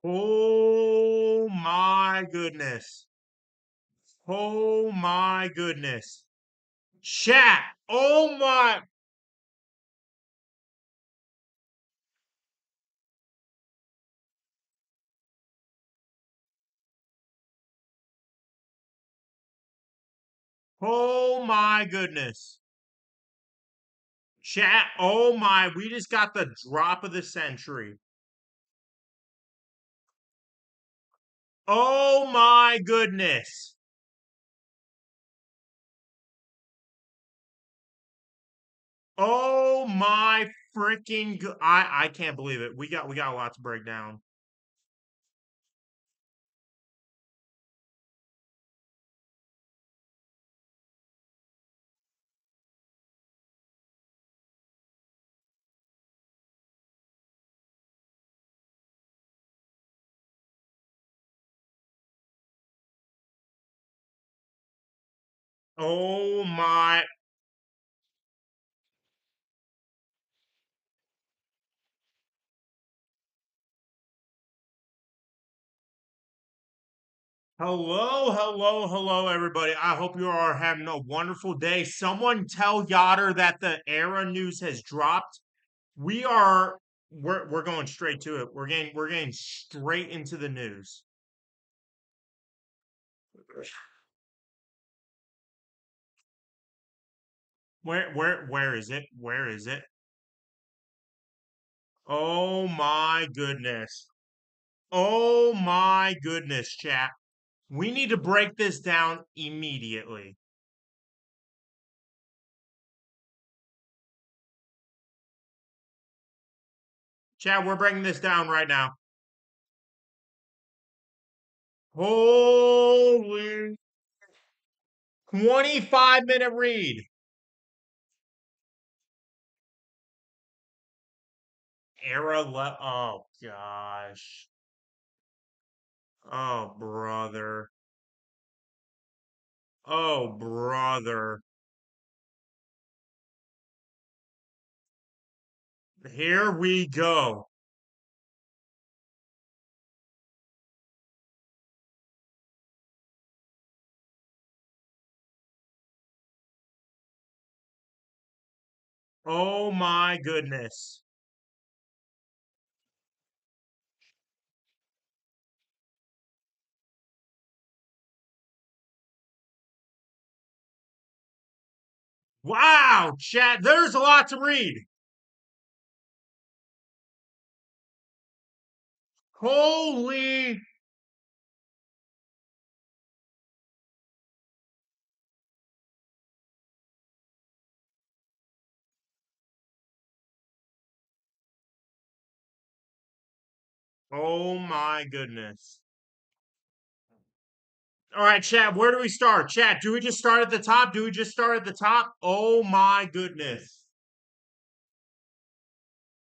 Oh my goodness. Oh my goodness. Chat. Oh my. Oh my goodness. Chat. Oh my. We just got the drop of the century. Oh my goodness. Oh my freaking I can't believe it. We got a lot to break down. Oh my. Hello, hello, hello, everybody. I hope you are having a wonderful day. Someone tell Yoder that the Era news has dropped. We are we're going straight to it. We're getting straight into the news. Where is it? Where is it? Oh my goodness. Oh my goodness, chat. We need to break this down immediately. Chat, we're breaking this down right now. Holy 25-minute read. Oh gosh. Oh brother. Oh brother. Here we go. Oh my goodness. Wow, chat, there's a lot to read. Holy. Oh my goodness. All right, chat, where do we start? Chat, do we just start at the top? Do we just start at the top? Oh my goodness.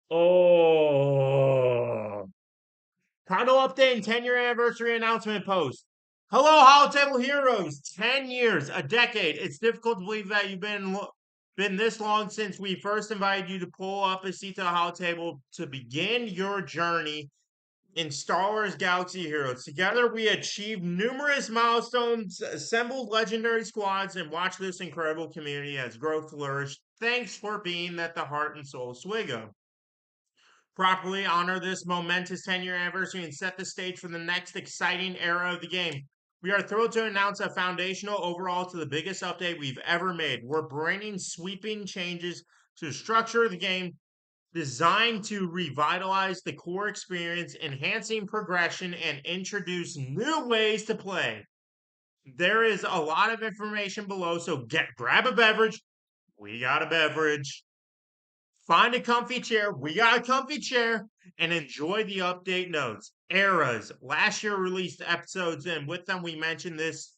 Oh. Title update and 10-year anniversary announcement post. Hello, Holotable Heroes. 10 years, a decade. It's difficult to believe that you've been this long since we first invited you to pull up a seat to the Holotable to begin your journey in Star Wars Galaxy Heroes. Together, we achieved numerous milestones, assembled legendary squads, and watched this incredible community as growth flourished. Thanks for being at the heart and soul of SWGOH. Properly honor this momentous 10-year anniversary and set the stage for the next exciting era of the game. We are thrilled to announce a foundational overhaul to the biggest update we've ever made. We're bringing sweeping changes to the structure of the game designed to revitalize the core experience, enhancing progression, and introduce new ways to play. There is a lot of information below, so grab a beverage. We got a beverage. Find a comfy chair. We got a comfy chair and enjoy the update notes. Eras. Last year released episodes, and with them, we mentioned this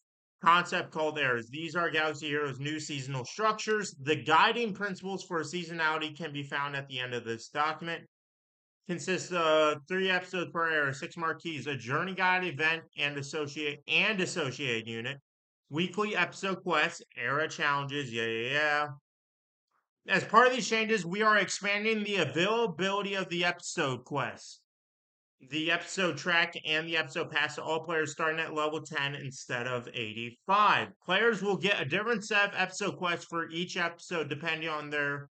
concept called eras. These are Galaxy Heroes' new seasonal structures. The guiding principles for seasonality can be found at the end of this document. Consists of 3 episodes per era, 6 marquees, a journey guide event, and associate unit. Weekly episode quests, era challenges, yeah. As part of these changes, we are expanding the availability of the episode quests. the episode track and the episode pass to all players starting at level 10 instead of 85. Players will get a different set of episode quests for each episode depending on their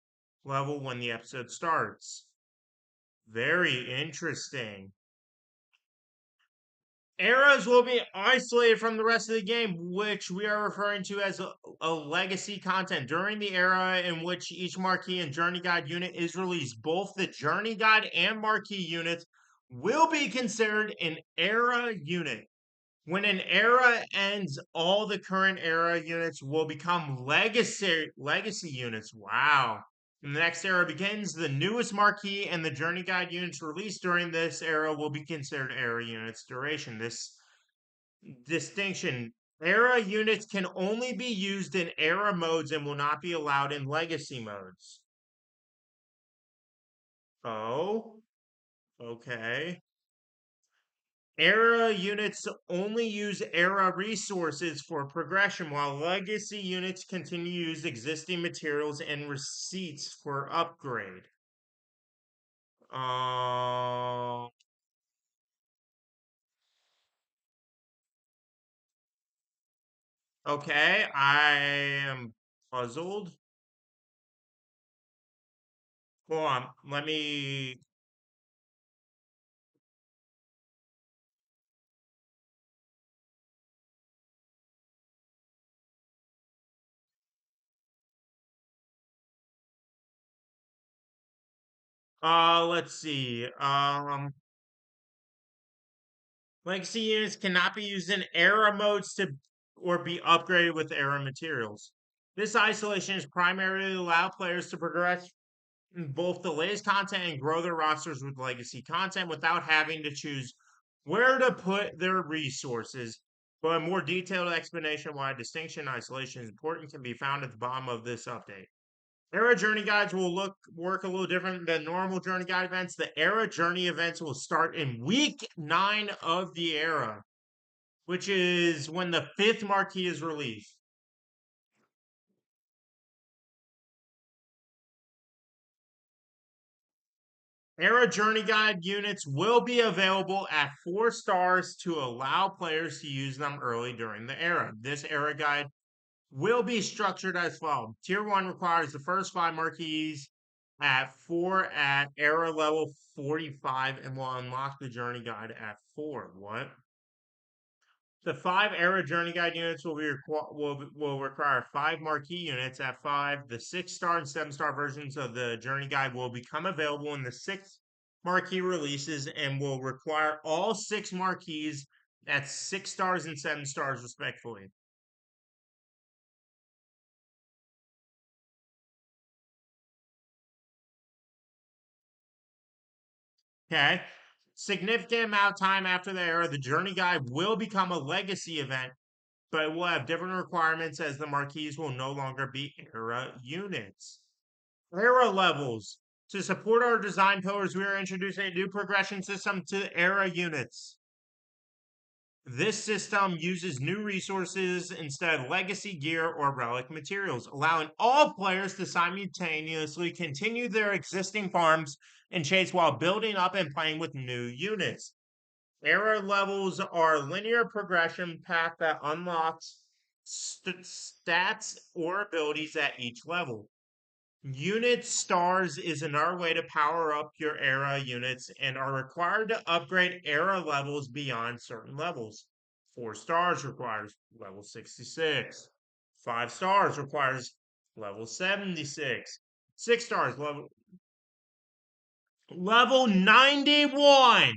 level when the episode starts. Very interesting. Eras will be isolated from the rest of the game, which we are referring to as a legacy content. During the era in which each marquee and journey guide unit is released, both the journey guide and marquee units will be considered an era unit. When an era ends, all the current era units will become legacy units. Wow. When the next era begins, the newest marquee and the journey guide units released during this era will be considered era units duration. This distinction, era units can only be used in era modes and will not be allowed in legacy modes. Oh, okay. Era units only use era resources for progression, while legacy units continue to use existing materials and receipts for upgrade. Uh, okay, I am puzzled. Hold on, let me. Let's see. Legacy units cannot be used in era modes to or be upgraded with era materials. This isolation is primarily to allow players to progress both the latest content and grow their rosters with legacy content without having to choose where to put their resources. But a more detailed explanation of why distinction and isolation is important can be found at the bottom of this update. Era journey guides will work a little different than normal journey guide events. The era journey events will start in week 9 of the era, which is when the 5th marquee is released. Era Journey Guide units will be available at 4 stars to allow players to use them early during the era. This era guide will be structured as follows. Tier 1 requires the first 5 marquees at 4 at era level 45 and will unlock the journey guide at 4. What? The 5 era journey guide units will require 5 marquee units at 5. The 6-star and 7-star versions of the journey guide will become available in the 6 marquee releases and will require all 6 marquees at 6 stars and 7 stars respectively. Okay. Significant amount of time after the era, the journey guide will become a legacy event, but it will have different requirements as the marquees will no longer be era units. Era levels. To support our design pillars, we are introducing a new progression system to era units. This system uses new resources instead of legacy gear or relic materials, allowing all players to simultaneously continue their existing farms and chase while building up and playing with new units. Era levels are a linear progression path that unlocks stats or abilities at each level. Unit stars is another way to power up your era units and are required to upgrade era levels beyond certain levels. 4 stars requires level 66. 5 stars requires level 76. 6 stars level 91.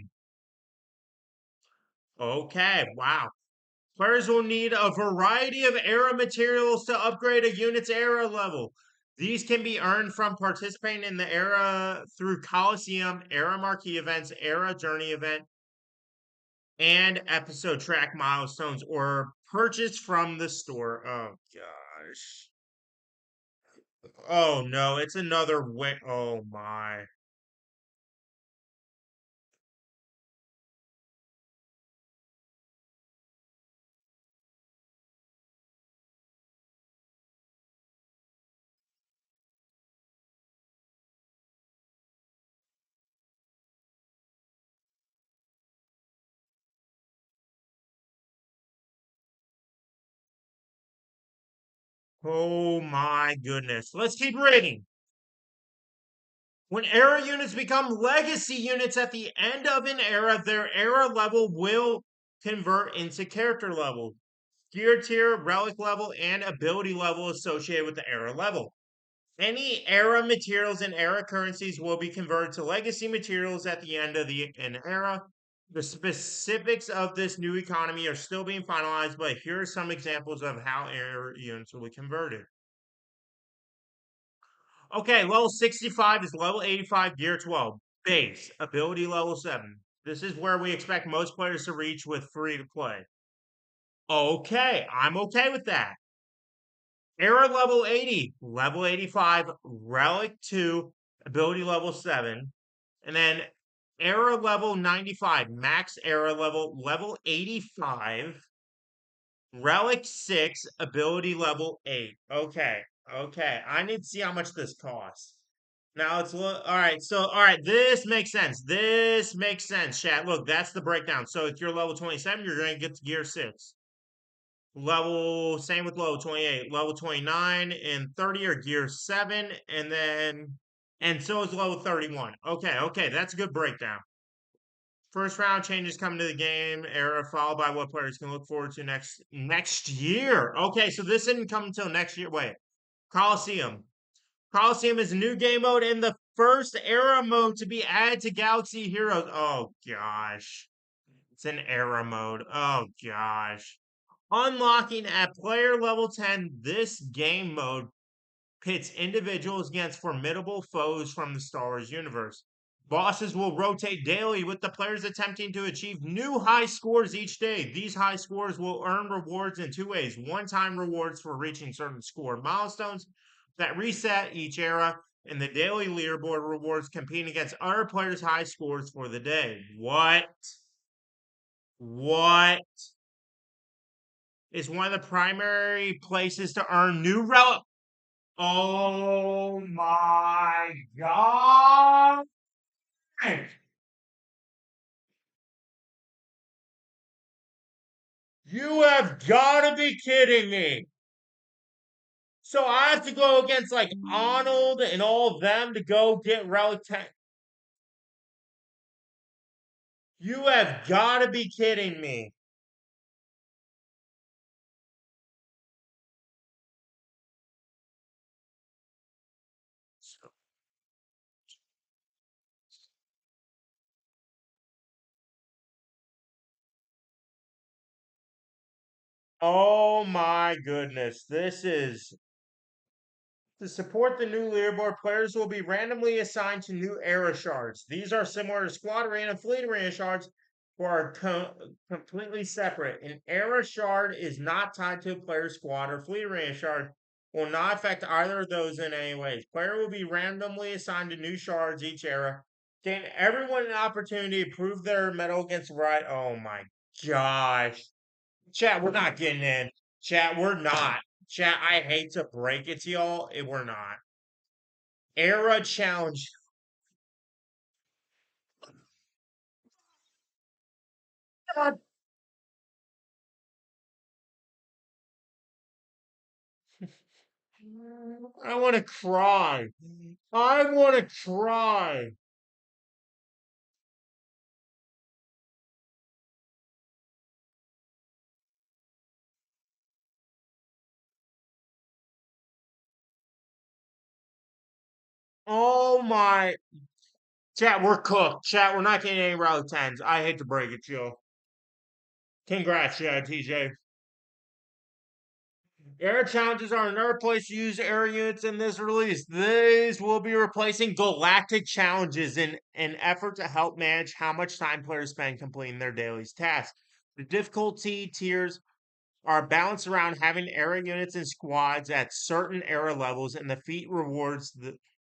Okay, wow. Players will need a variety of era materials to upgrade a unit's era level. These can be earned from participating in the era through Coliseum, era marquee events, era journey event, and episode track milestones, or purchased from the store. Oh gosh. Oh no, it's another way. Oh my. Oh my goodness. Let's keep reading. When era units become legacy units at the end of an era, their era level will convert into character level, gear tier, relic level, and ability level associated with the era level. Any era materials and era currencies will be converted to legacy materials at the end of an era. The specifics of this new economy are still being finalized, but here are some examples of how era units will be converted. Okay, level 65 is level 85, gear 12. Base, ability level 7. This is where we expect most players to reach with free to play. Okay, I'm okay with that. Era level 80, level 85, relic 2, ability level 7. And then era level 95, max era level 85, relic 6, ability level 8. Okay, okay. I need to see how much this costs. Now it's look. All right. So all right, this makes sense. This makes sense, chat. Look, that's the breakdown. So if you're level 27, you're gonna get to gear 6. Level same with level 28. Level 29 and 30 are gear 7, and then and so is level 31. Okay, okay, that's a good breakdown. First round changes coming to the game era, followed by what players can look forward to next year. Okay, so this didn't come until next year. Wait, Coliseum. Coliseum is a new game mode and the first era mode to be added to Galaxy Heroes. Oh gosh. It's an era mode. Oh gosh. Unlocking at player level 10, this game mode pits individuals against formidable foes from the Star Wars universe. Bosses will rotate daily with the players attempting to achieve new high scores each day. These high scores will earn rewards in two ways. One-time rewards for reaching certain score milestones that reset each era, and the daily leaderboard rewards competing against other players' high scores for the day. What? What? Is one of the primary places to earn new relic. Oh my god! You have got to be kidding me! So I have to go against like Arnold and all of them to go get relic 10. You have got to be kidding me! Oh my goodness! This is To support the new leaderboard, players will be randomly assigned to new era shards. These are similar to squad arena and fleet arena shards, but are completely separate. An era shard is not tied to a player's squad or fleet arena shard, will not affect either of those in any ways. Player will be randomly assigned to new shards each era, giving everyone an opportunity to prove their mettle against the right. Oh my gosh. Chat, we're not getting in. Chat, we're not. Chat, I hate to break it to y'all. We're not. Era challenge. God, I want to cry. I want to cry. Oh my. Chat, we're cooked. Chat, we're not getting any route 10s. I hate to break it to you. Congrats, TJ. Air challenges are another place to use air units in this release. These will be replacing galactic challenges in an effort to help manage how much time players spend completing their daily tasks. The difficulty tiers are balanced around having era units and squads at certain era levels and the feat rewards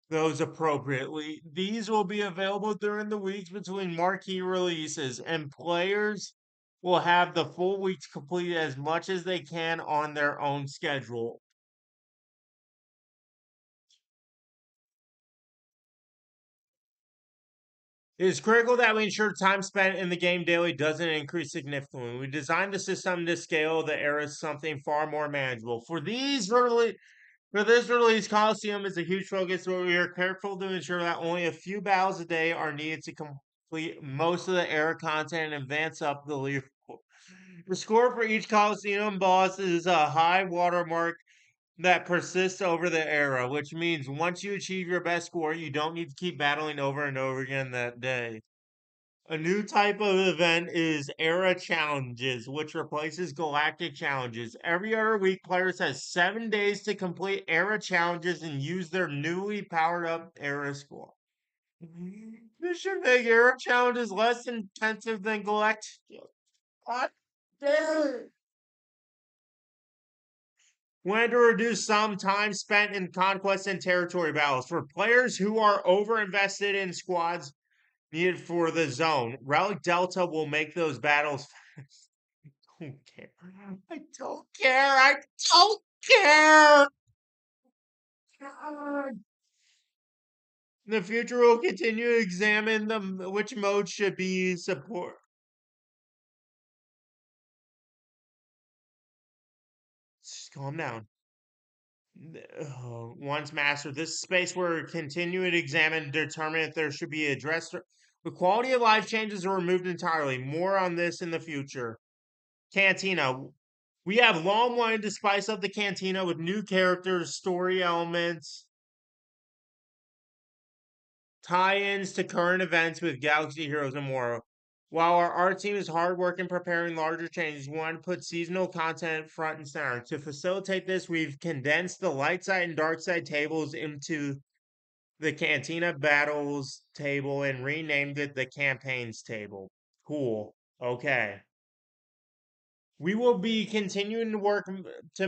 those appropriately. These will be available during the weeks between marquee releases, and players will have the full week to complete as much as they can on their own schedule. It is critical that we ensure time spent in the game daily doesn't increase significantly. We designed the system to scale the era something far more manageable. For this release, Coliseum is a huge focus, but we are careful to ensure that only a few battles a day are needed to complete most of the era content and advance up the leaderboard. The score for each Coliseum boss is a high watermark that persists over the era, which means once you achieve your best score, you don't need to keep battling over and over again that day. A new type of event is Era Challenges, which replaces Galactic Challenges. Every other week, players have 7 days to complete Era Challenges and use their newly powered up Era score. This should make Era Challenges less intensive than Galactic. God damn it. Wanted to reduce some time spent in conquest and territory battles. For players who are over-invested in squads needed for the zone, Relic Delta will make those battles fast. I don't care. I don't care. I don't care. God. In the future, we'll continue to examine which mode should be support. Just calm down. Once mastered, this space we're continuing to examine and determine if there should be addressed. The quality of life changes are removed entirely. More on this in the future. Cantina. We have long wanted to spice up the Cantina with new characters, story elements, tie-ins to current events with Galaxy Heroes and more. While our art team is hard work in preparing larger changes, we want to put seasonal content front and center. To facilitate this, we've condensed the light side and dark side tables into the Cantina Battles table and renamed it the Campaigns table. Cool. Okay. We will be continuing to work to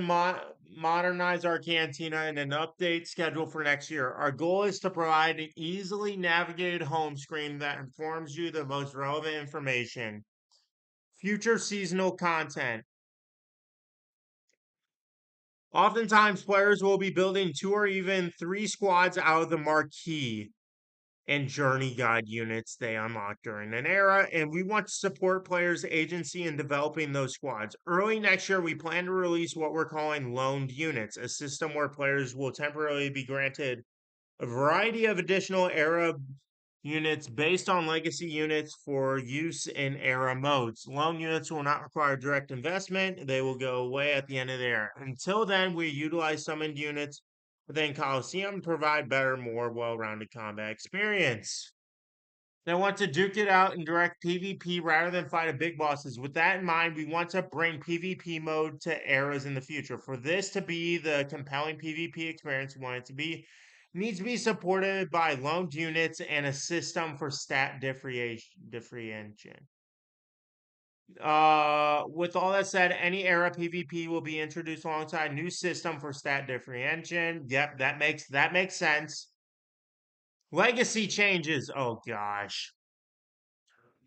modernize our cantina and an update schedule for next year. Our goal is to provide an easily navigated home screen that informs you the most relevant information. Future seasonal content. Oftentimes, players will be building 2 or even 3 squads out of the marquee and journey guide units they unlock during an era, and we want to support players' agency in developing those squads. Early next year, we plan to release what we're calling loaned units, a system where players will temporarily be granted a variety of additional era units based on legacy units for use in era modes. Loan units will not require direct investment. They will go away at the end of the era. Until then, we utilize summoned units within Coliseum to provide better, more well-rounded combat experience. They want to duke it out in direct PvP rather than fight a big bosses. With that in mind, we want to bring PvP mode to eras in the future. For this to be the compelling PvP experience we want it to be, needs to be supported by loaned units and a system for stat differentiation. With all that said, any era PvP will be introduced alongside a new system for stat differentiation. Yep, that makes sense. Legacy changes. Oh gosh.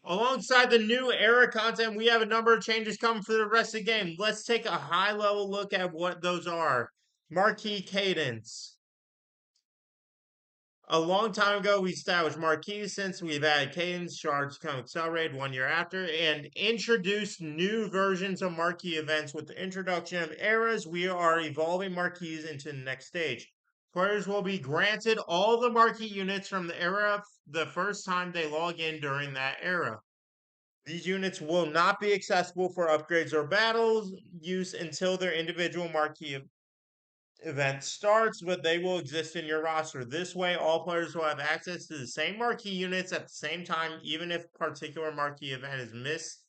Alongside the new era content, we have a number of changes coming for the rest of the game. Let's take a high level look at what those are. Marquee cadence. A long time ago, we established marquees. Since we've added cadence, shards come accelerated 1 year after, and introduced new versions of marquee events. With the introduction of eras, we are evolving marquees into the next stage. Players will be granted all the marquee units from the era the first time they log in during that era. These units will not be accessible for upgrades or battles use until their individual marquee event starts, but they will exist in your roster. This way, all players will have access to the same marquee units at the same time, even if a particular marquee event is missed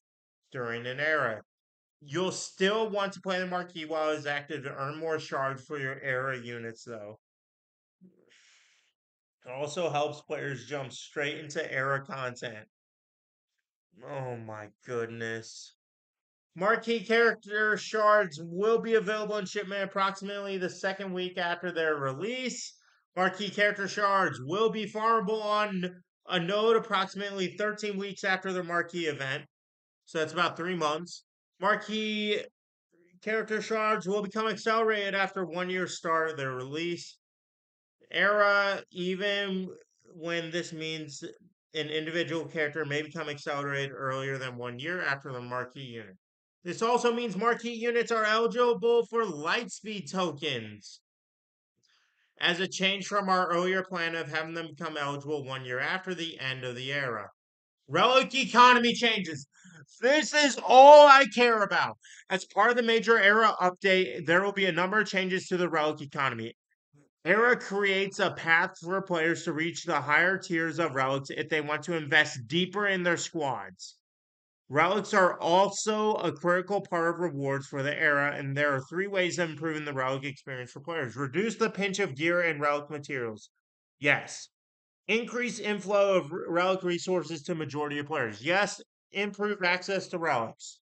during an era. You'll still want to play the marquee while it's active to earn more shards for your era units, though. It also helps players jump straight into era content. Oh my goodness. Marquee character shards will be available in shipment approximately the second week after their release. Marquee character shards will be farmable on a node approximately 13 weeks after the marquee event. So that's about 3 months. Marquee character shards will become accelerated after 1 year start of their release. Era, even when this means an individual character may become accelerated earlier than 1 year after the marquee unit. This also means marquee units are eligible for lightspeed tokens, as a change from our earlier plan of having them become eligible 1 year after the end of the era. Relic economy changes. This is all I care about. As part of the major era update, there will be a number of changes to the relic economy. Era creates a path for players to reach the higher tiers of relics if they want to invest deeper in their squads. Relics are also a critical part of rewards for the era, and there are 3 ways of improving the relic experience for players. Reduce the pinch of gear and relic materials. Yes. Increase inflow of relic resources to majority of players. Yes. Improved access to relics.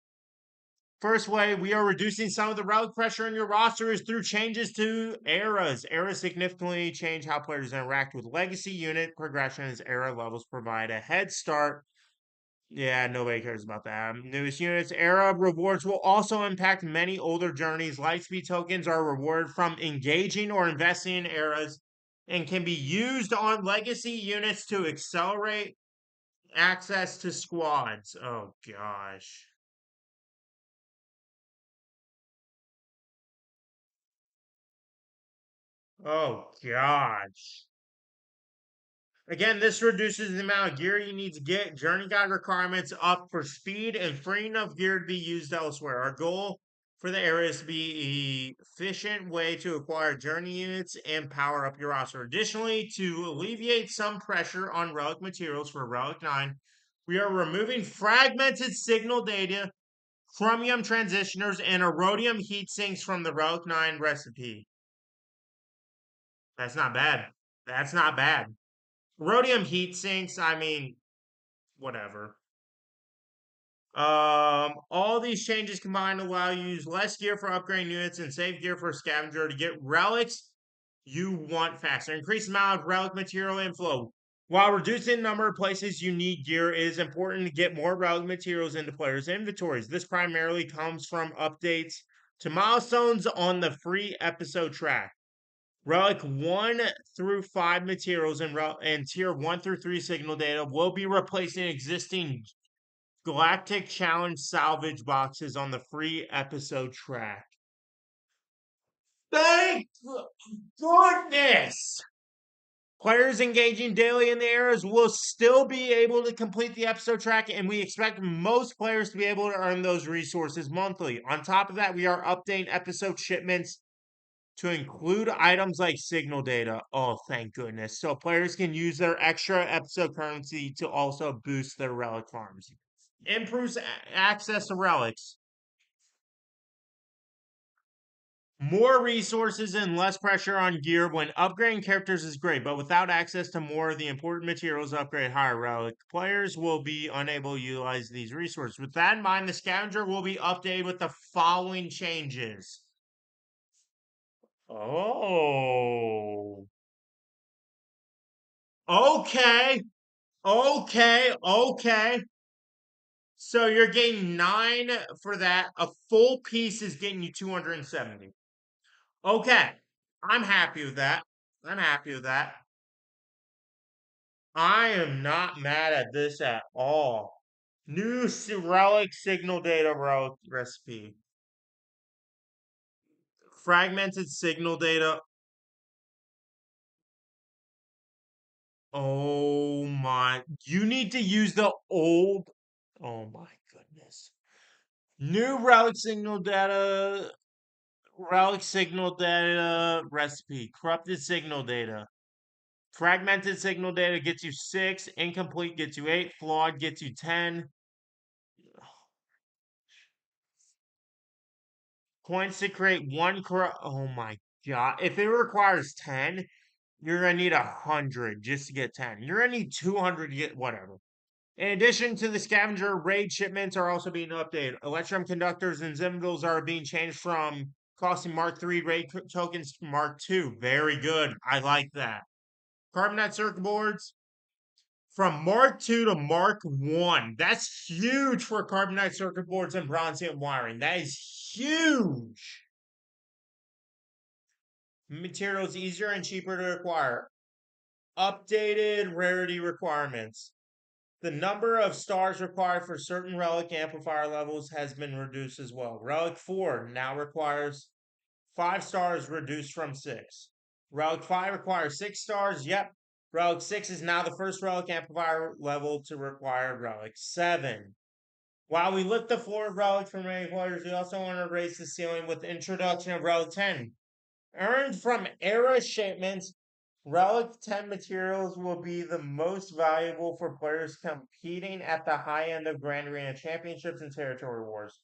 First way, we are reducing some of the relic pressure in your roster is through changes to eras. Eras significantly change how players interact with legacy unit progression as era levels provide a head start. Yeah, nobody cares about that. Newest units, era rewards will also impact many older journeys. Lightspeed tokens are rewarded from engaging or investing in eras and can be used on legacy units to accelerate access to squads. Oh gosh. Oh gosh. Again, this reduces the amount of gear you need to get journey guide requirements up for speed and freeing enough gear to be used elsewhere. Our goal for the area is to be an efficient way to acquire journey units and power up your roster. Additionally, to alleviate some pressure on relic materials for Relic 9, we are removing fragmented signal data, chromium transitioners, and erodium heat sinks from the Relic 9 recipe. That's not bad. That's not bad. Rhodium heat sinks, I mean, whatever. All these changes combined allow you to use less gear for upgrading units and save gear for scavenger to get relics you want faster. Increase the amount of relic material inflow. While reducing the number of places you need gear, it is important to get more relic materials into players' inventories. This primarily comes from updates to milestones on the free episode track. Relic 1 through 5 materials and tier 1 through 3 signal data will be replacing existing Galactic Challenge salvage boxes on the free episode track. Thank goodness! Players engaging daily in the eras will still be able to complete the episode track, and we expect most players to be able to earn those resources monthly. On top of that, we are updating episode shipments to include items like signal data. Oh, thank goodness. So players can use their extra episode currency to also boost their relic farms. Improves access to relics. More resources and less pressure on gear when upgrading characters is great, but without access to more of the important materials to upgrade higher relic, players will be unable to utilize these resources. With that in mind, the scavenger will be updated with the following changes. Oh. Okay. Okay. So you're getting 9 for that. A full piece is getting you 270. Okay. I'm happy with that. I'm happy with that. I am not mad at this at all. New relic signal data relic recipe. Fragmented signal data. Oh my. You need to use the old. Oh my goodness. New relic signal data recipe. Corrupted signal data. Fragmented signal data gets you 6. Incomplete gets you 8. Flawed gets you 10. Points to create one corrupt. Oh my god. If it requires 10, you're going to need 100 just to get 10. You're going to need 200 to get whatever. In addition to the scavenger, raid shipments are also being updated. Electrum conductors and Zimdals are being changed from costing Mark 3 raid tokens to Mark 2. Very good. I like that. Carbonite circuit boards from Mark 2 to Mark 1. That's huge for carbonite circuit boards and bronzium wiring. That is huge. Materials easier and cheaper to acquire. Updated rarity requirements. The number of stars required for certain relic amplifier levels has been reduced as well. Relic 4 now requires 5 stars, reduced from 6. Relic 5 requires 6 stars. Yep. Relic 6 is now the first relic amplifier level to require Relic 7. While we lift the floor of Relic for many players, we also want to raise the ceiling with the introduction of Relic 10. Earned from era shipments, Relic 10 materials will be the most valuable for players competing at the high end of Grand Arena Championships and Territory Wars.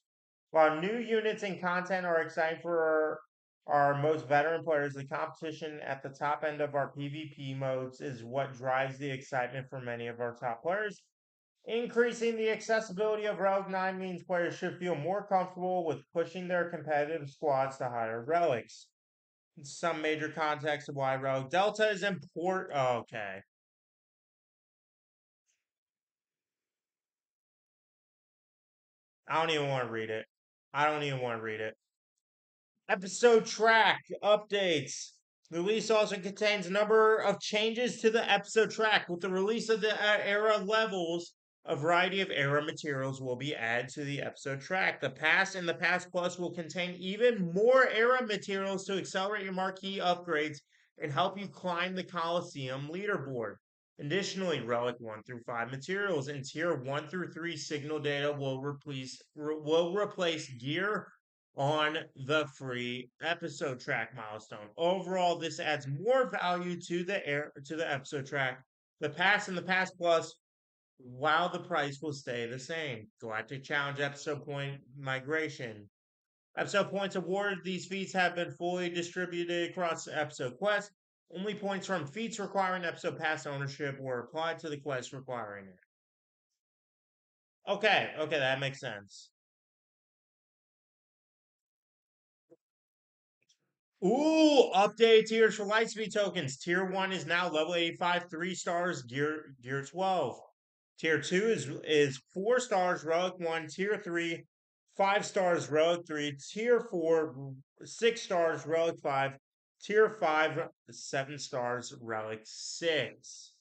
While new units and content are exciting for our most veteran players, the competition at the top end of our PvP modes is what drives the excitement for many of our top players. Increasing the accessibility of Relic 9 means players should feel more comfortable with pushing their competitive squads to higher relics. Some major context of why Relic Delta is important. Oh, okay. I don't even want to read it. I don't even want to read it. Episode track updates. The release also contains a number of changes to the episode track. With the release of the era levels, a variety of era materials will be added to the episode track. The Past and the Past Plus will contain even more era materials to accelerate your marquee upgrades and help you climb the Coliseum leaderboard. Additionally, Relic 1 through 5 materials and Tier 1 through 3 signal data will replace gear on the free episode track milestone. Overall, this adds more value to the episode track. The Past and the Past Plus, while the price will stay the same. Galactic Challenge episode point migration. Episode points awarded these feats have been fully distributed across the episode quest. Only points from feats requiring episode pass ownership were applied to the quest requiring it. Okay, that makes sense. Ooh, updated tiers for Lightspeed tokens. Tier 1 is now level 85, 3 stars, gear 12. Tier 2 is 4 stars, Relic 1. Tier 3, 5 stars, Relic 3. Tier 4, 6 stars, Relic 5. Tier 5, 7 stars, Relic 6.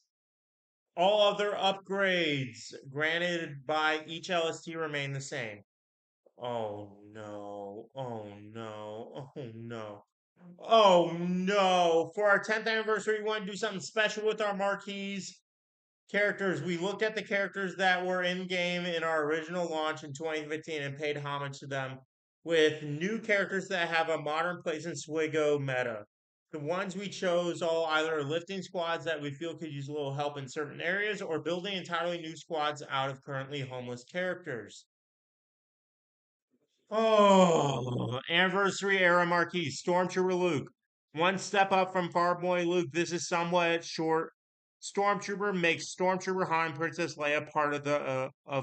All other upgrades granted by each LST remain the same. Oh no, oh no, oh no. Oh no. For our 10th anniversary, we want to do something special with our marquees characters. We looked at the characters that were in game in our original launch in 2015 and paid homage to them with new characters that have a modern place in SWGOH meta. The ones we chose all either lifting squads that we feel could use a little help in certain areas or building entirely new squads out of currently homeless characters. Oh, anniversary era marquee, Stormtrooper Luke. One step up from Farboy Luke. This is somewhat short. Stormtrooper makes Stormtrooper Han and Princess Leia part of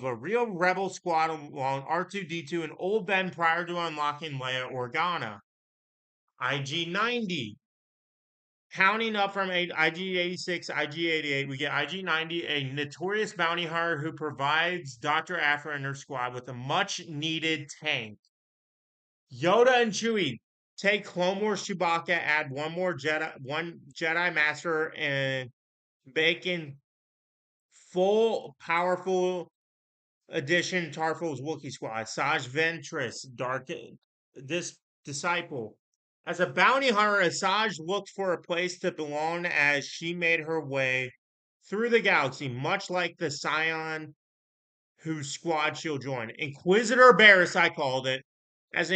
a real rebel squad along R2D2 and Old Ben prior to unlocking Leia Organa. IG-90. Counting up from IG-86, IG-88, we get IG-90, a notorious bounty hunter who provides Dr. Aphra and her squad with a much needed tank. Yoda and Chewie take Clone Wars Chewbacca, add one Jedi Master, and bacon full powerful addition Tarful's Wookiee squad. Saj Ventress, this disciple. As a bounty hunter, Asajj looked for a place to belong as she made her way through the galaxy, much like the Scion whose squad she'll join. Inquisitor Barris, I called it. As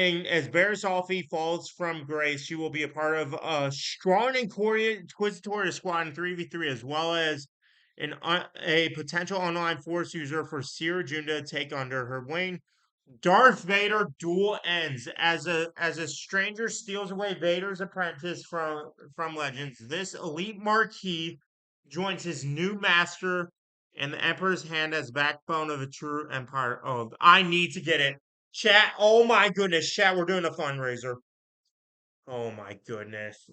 Barris Alfie falls from grace, she will be a part of a strong Inquisitorial squad in 3v3, as well as a potential online force user for Sierra June to take under her wing. Darth Vader dual ends as a stranger steals away Vader's apprentice from Legends. This elite marquis joins his new master and the Emperor's hand as backbone of a true empire. Oh, I need to get it. Chat, oh my goodness, chat, we're doing a fundraiser. Oh my goodness.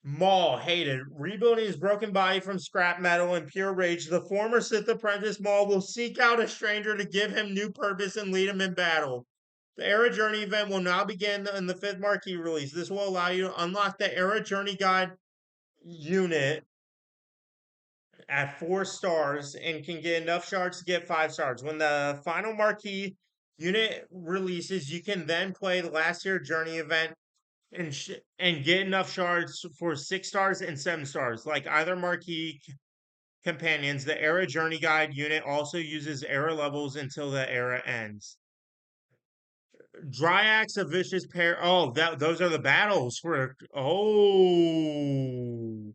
Maul hated. Rebuilding his broken body from scrap metal in pure rage, the former Sith apprentice Maul will seek out a stranger to give him new purpose and lead him in battle. The Era Journey event will now begin in the 5th Marquee release. This will allow you to unlock the Era Journey Guide unit at 4 stars and can get enough shards to get 5 stars. When the final marquee unit releases, you can then play the last year journey event and get enough shards for 6 stars and 7 stars. Like either marquee companions, the era journey guide unit also uses era levels until the era ends. Dryax, a vicious pair. Oh, those are the battles for. Oh.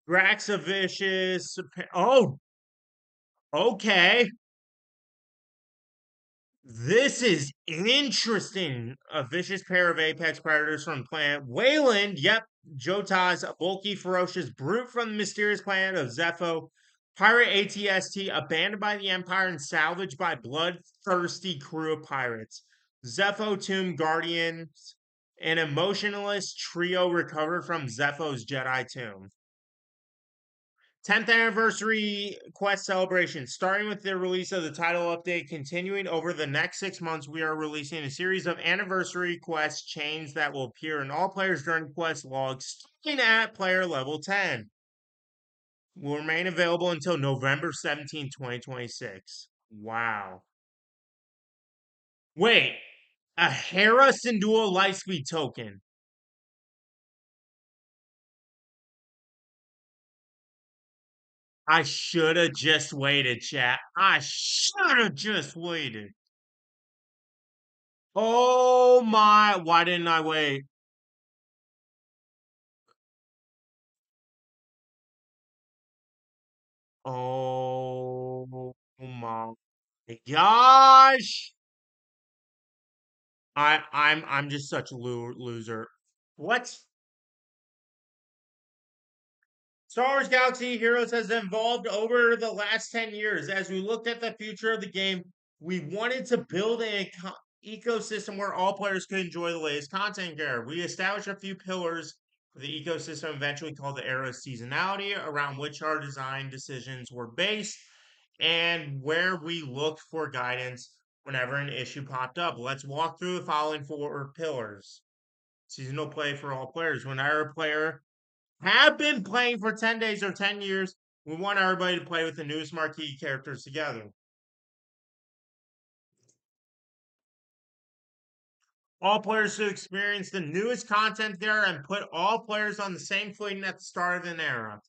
Drax, a vicious. Oh, okay. This is interesting. A vicious pair of apex predators from the planet Wayland. Yep, Jotas, a bulky, ferocious brute from the mysterious planet of Zepho. Pirate ATST, abandoned by the Empire and salvaged by bloodthirsty crew of pirates. Zepho Tomb Guardians, an emotionless trio recovered from Zepho's Jedi tomb. 10th anniversary quest celebration. Starting with the release of the title update, continuing over the next 6 months, we are releasing a series of anniversary quest chains that will appear in all players' during quest logs, starting at player level 10. Will remain available until November 17, 2026. Wow. Wait, a Hera Syndual Lightspeed token. I should have just waited, chat. I should have just waited. Oh my, why didn't I wait? Oh my gosh. I'm just such a loser. What? Star Wars Galaxy Heroes has evolved over the last 10 years. As we looked at the future of the game, we wanted to build an ecosystem where all players could enjoy the latest content here. We established a few pillars for the ecosystem, eventually called the era of seasonality, around which our design decisions were based and where we looked for guidance whenever an issue popped up. Let's walk through the following 4 pillars. Seasonal play for all players. Whenever a player have been playing for 10 days or 10 years, we want everybody to play with the newest marquee characters together. All players should experience the newest content there and put all players on the same footing at the start of an era.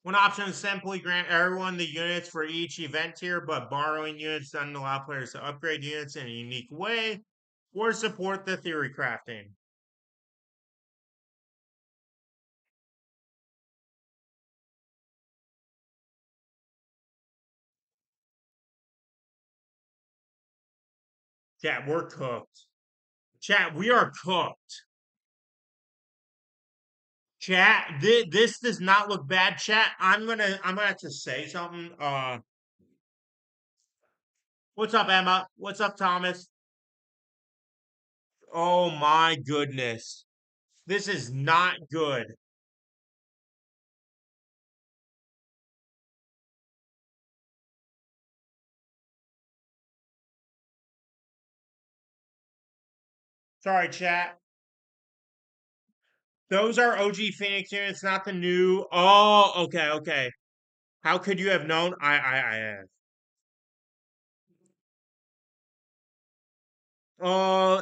One option is simply grant everyone the units for each event tier, but borrowing units doesn't allow players to upgrade units in a unique way or support the theory crafting. Chat, we're cooked. Chat, we are cooked. Chat, this does not look bad. Chat, I'm gonna have to say something. What's up, Emma? What's up, Thomas? Oh my goodness. This is not good. Sorry, chat. Those are OG Phoenix units, not the new. Oh, okay, okay. How could you have known? I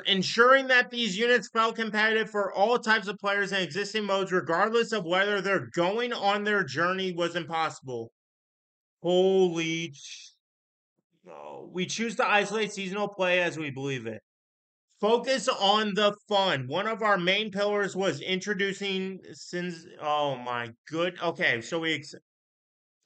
ensuring that these units felt competitive for all types of players in existing modes, regardless of whether they're going on their journey, was impossible. Holy. No. We choose to isolate seasonal play as we believe it. Focus on the fun. One of our main pillars was introducing since. Oh my good. Okay, so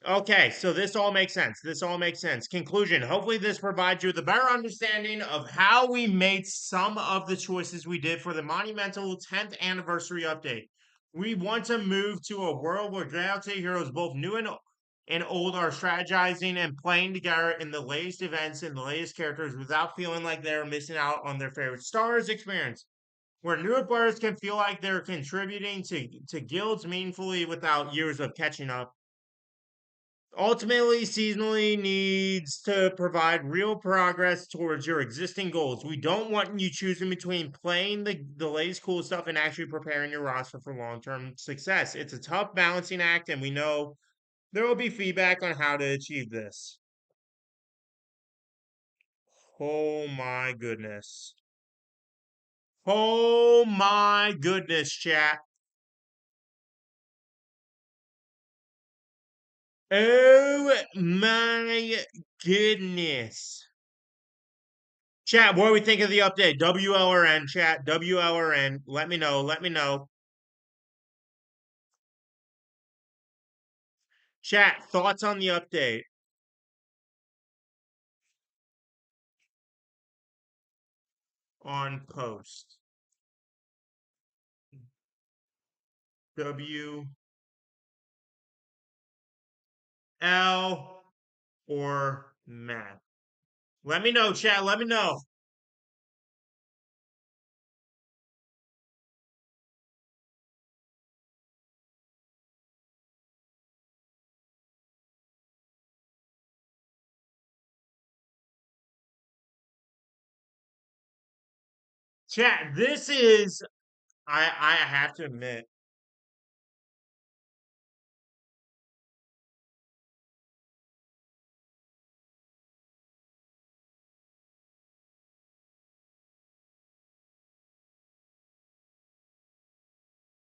okay, so this all makes sense. This all makes sense. Conclusion. Hopefully, this provides you with a better understanding of how we made some of the choices we did for the monumental 10th anniversary update. We want to move to a world where Galaxy Heroes, both new and old, are strategizing and playing together in the latest events and the latest characters without feeling like they're missing out on their favorite stars experience. Where newer players can feel like they're contributing to guilds meaningfully without years of catching up. Ultimately, seasonally needs to provide real progress towards your existing goals. We don't want you choosing between playing the latest cool stuff and actually preparing your roster for long term success. It's a tough balancing act, and we know there will be feedback on how to achieve this. Oh my goodness. Oh my goodness, chat. Oh my goodness. Chat, what do we think of the update? WL or N, chat. WL or N. Let me know. Let me know. Chat, thoughts on the update on post. WL or Matt. Let me know, chat. Let me know. Chat, this is I have to admit.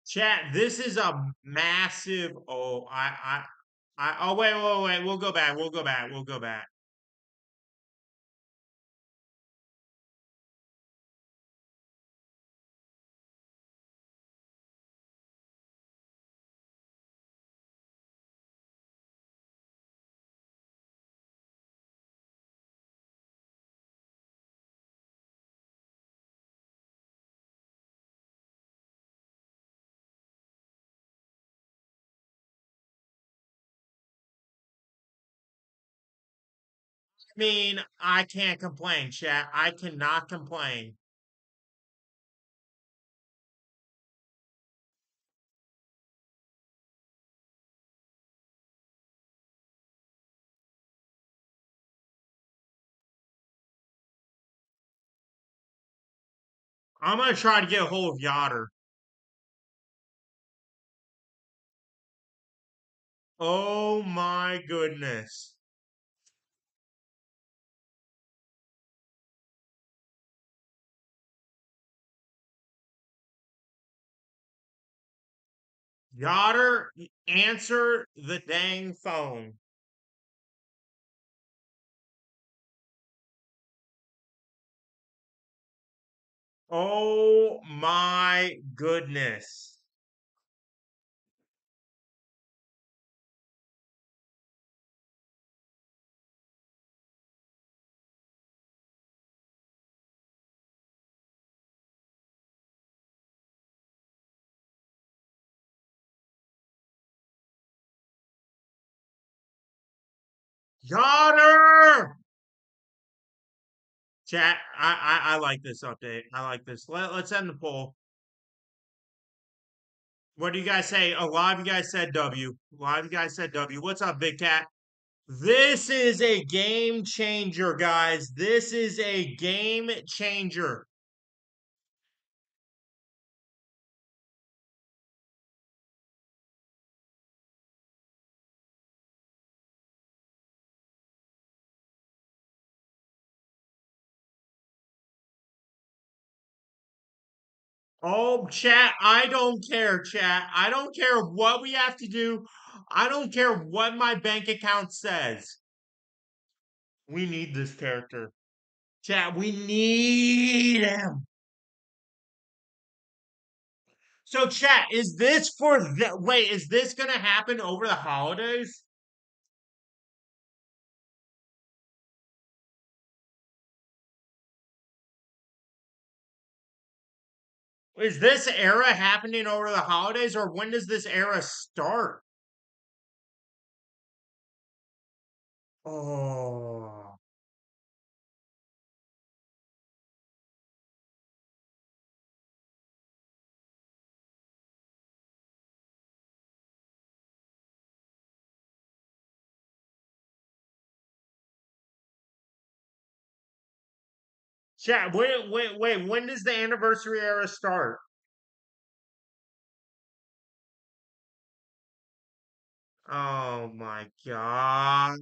Chat, this is a massive oh wait. We'll go back. We'll go back. We'll go back. I mean, I can't complain, chat. I cannot complain. I'm gonna try to get a hold of Yoder. Oh my goodness. Yoder, answer the dang phone. Oh my goodness. Yoder! Chat, I like this update. I like this. Let's end the poll. What do you guys say? A lot of you guys said W. A lot of you guys said W. What's up, Big Cat? This is a game changer, guys. This is a game changer. Oh, chat, I don't care, chat. I don't care what we have to do. I don't care what my bank account says. We need this character. Chat, we need him. So, chat, is this for the wait, is this gonna happen over the holidays? Is this era happening over the holidays, or when does this era start? Oh. Chat, wait. When does the anniversary era start? Oh my god.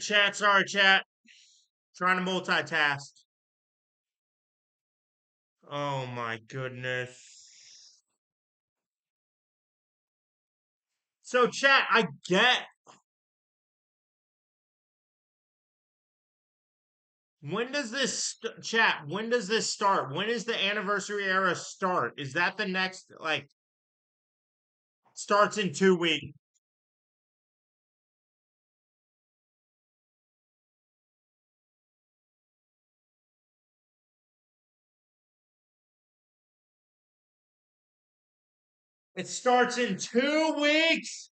Chat, sorry, chat. Trying to multitask. Oh my goodness. So, chat, I get. When does chat? When does this start? When is the anniversary era start? Is that the next like starts in 2 weeks? It starts in 2 weeks.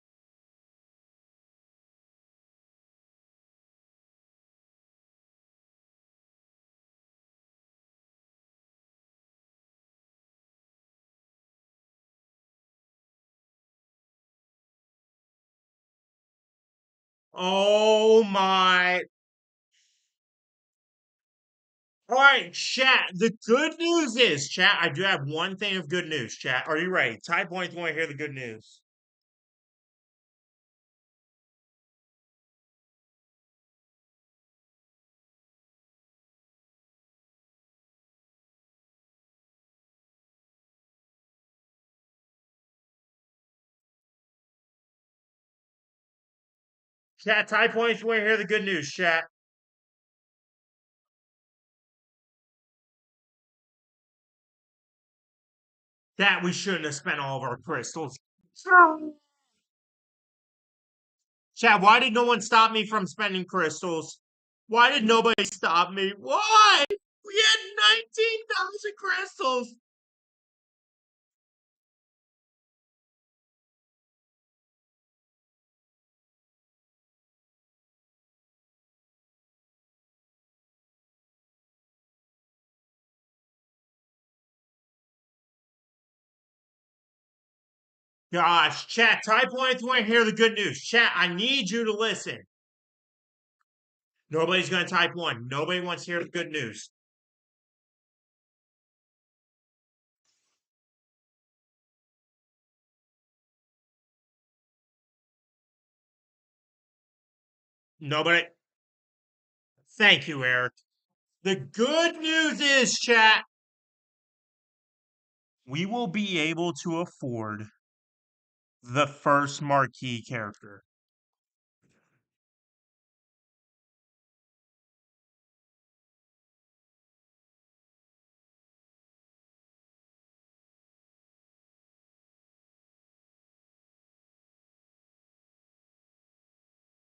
Oh my. All right, chat. The good news is, chat, I do have one thing of good news, chat. Are you ready? Type one if you want to hear the good news. Chat, type one if you want to hear the good news, chat. That we shouldn't have spent all of our crystals. Chat, why did no one stop me from spending crystals? Why did nobody stop me? Why? We had 19,000 crystals. Gosh, chat, type one if you want to hear the good news. Chat, I need you to listen. Nobody's going to type one. Nobody wants to hear the good news. Nobody. Thank you, Eric. The good news is, chat, we will be able to afford the first marquee character.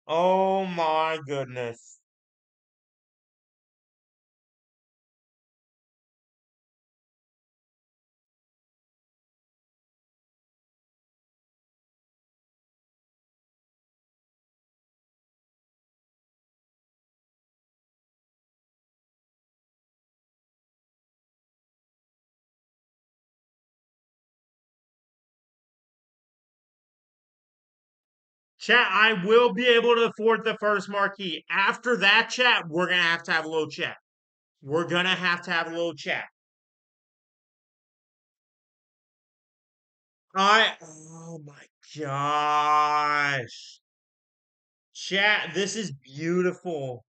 Oh my goodness. Chat, I will be able to afford the first marquee. After that, chat, we're going to have a little chat. We're going to have a little chat. Oh my gosh. Chat, this is beautiful.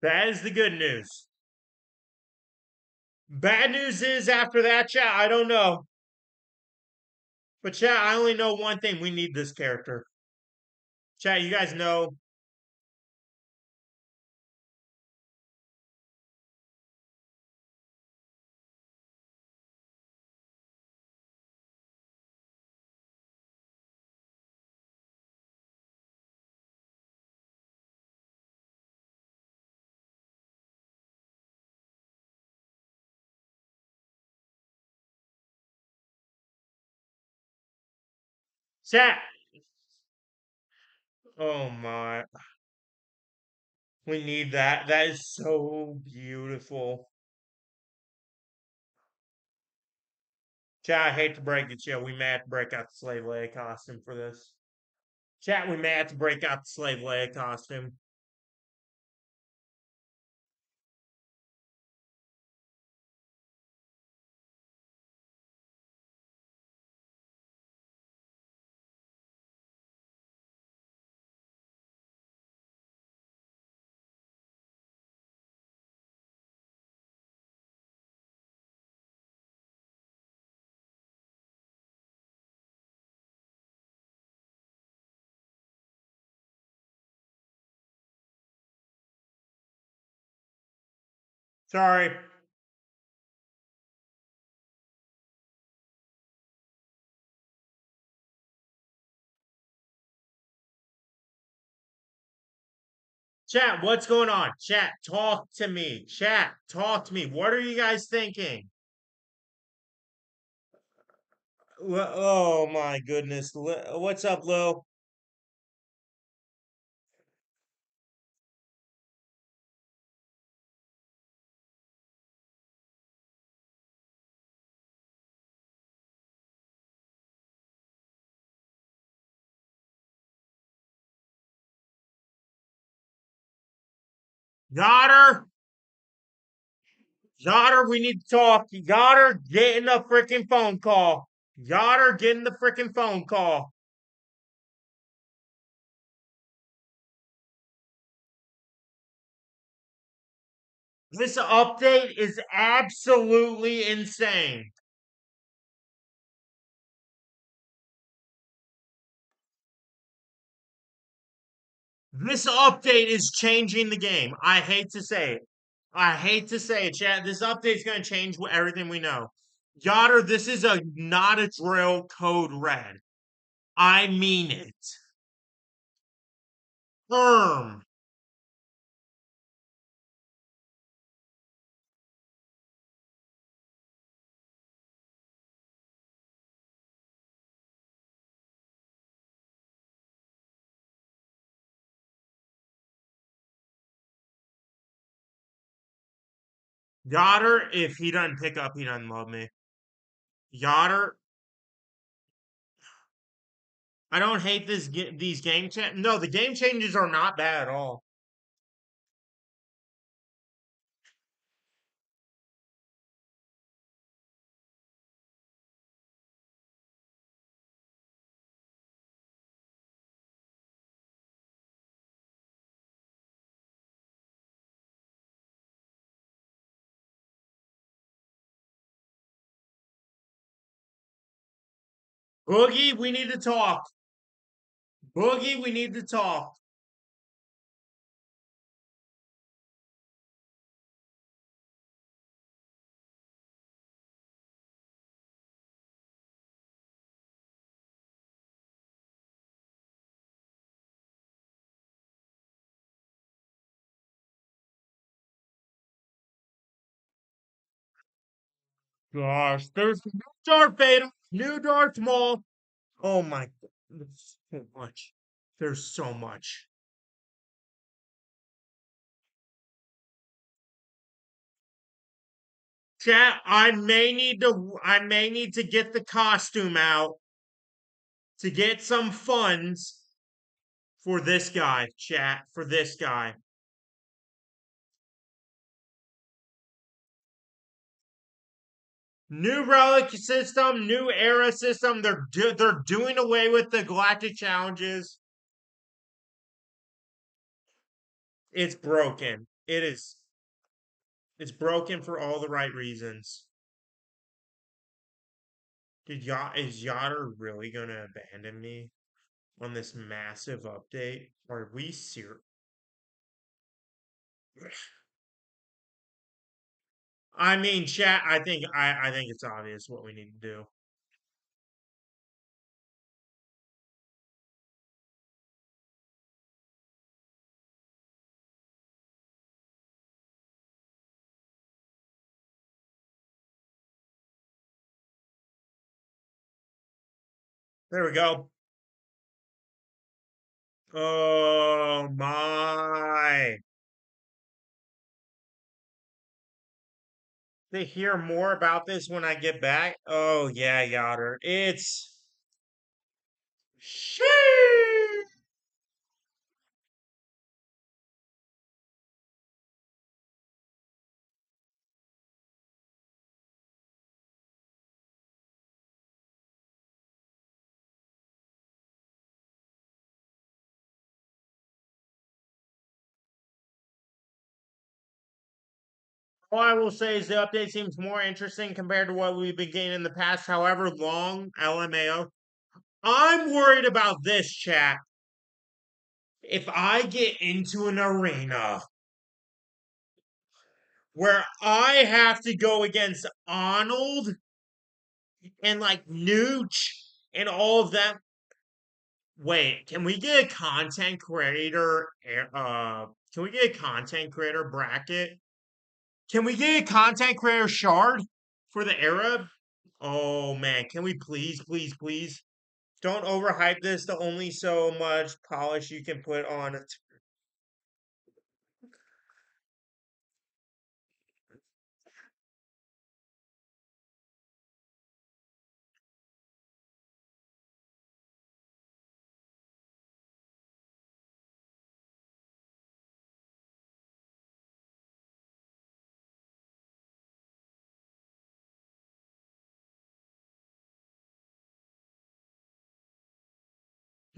That is the good news. Bad news is after that, chat, I don't know. But chat, I only know one thing. We need this character. Chat, you guys know. Chat. Oh my. We need that. That is so beautiful. Chat, I hate to break it to you. We may have to break out the slave Leia costume for this. Chat, we may have to break out the slave Leia costume. Sorry. Chat, what's going on? Chat, talk to me. Chat, talk to me. What are you guys thinking? Oh my goodness. What's up, Lil? Got her? Got her? We need to talk. You got her? Get in the freaking phone call. Got her? Get in the freaking phone call. This update is absolutely insane. This update is changing the game. I hate to say it. I hate to say it, chat. This update's going to change everything we know. Yotter, this is a not a drill code red. I mean it. Firm. Yotter, if he doesn't pick up, he doesn't love me. Yotter, I don't hate these game changes. No, the game changes are not bad at all. Boogie, we need to talk. Boogie, we need to talk. Gosh, there's new Darth Vader, new Darth Maul. Oh my, there's so much. There's so much. Chat, I may need to get the costume out to get some funds for this guy, chat, for this guy. New relic system, new era system. They're doing away with the galactic challenges. It's broken. It is. It's broken for all the right reasons. Is Yotter really gonna abandon me on this massive update? Are we serious? I mean, chat. I think it's obvious what we need to do. There we go. Oh my! To hear more about this when I get back. Oh yeah, Yotter. It's sheesh. All I will say is the update seems more interesting compared to what we've been getting in the past, however long, LMAO. I'm worried about this, chat. If I get into an arena where I have to go against Arnold and like Nooch and all of them, wait, can we get a content creator? Can we get a content creator bracket? Can we get a content creator shard for the Arab? Oh man, can we please, please, please? Don't overhype this to only so much polish you can put on it.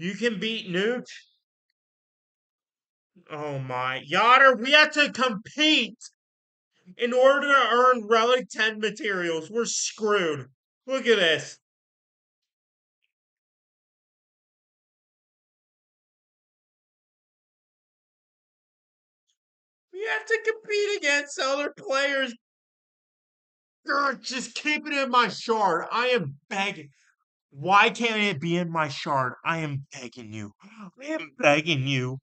You can beat Newt. Oh my. Yotter, we have to compete in order to earn Relic 10 materials. We're screwed. Look at this. We have to compete against other players. Grr, just keep it in my shard. I am begging. Why can't it be in my shard? I am begging you. I am begging you.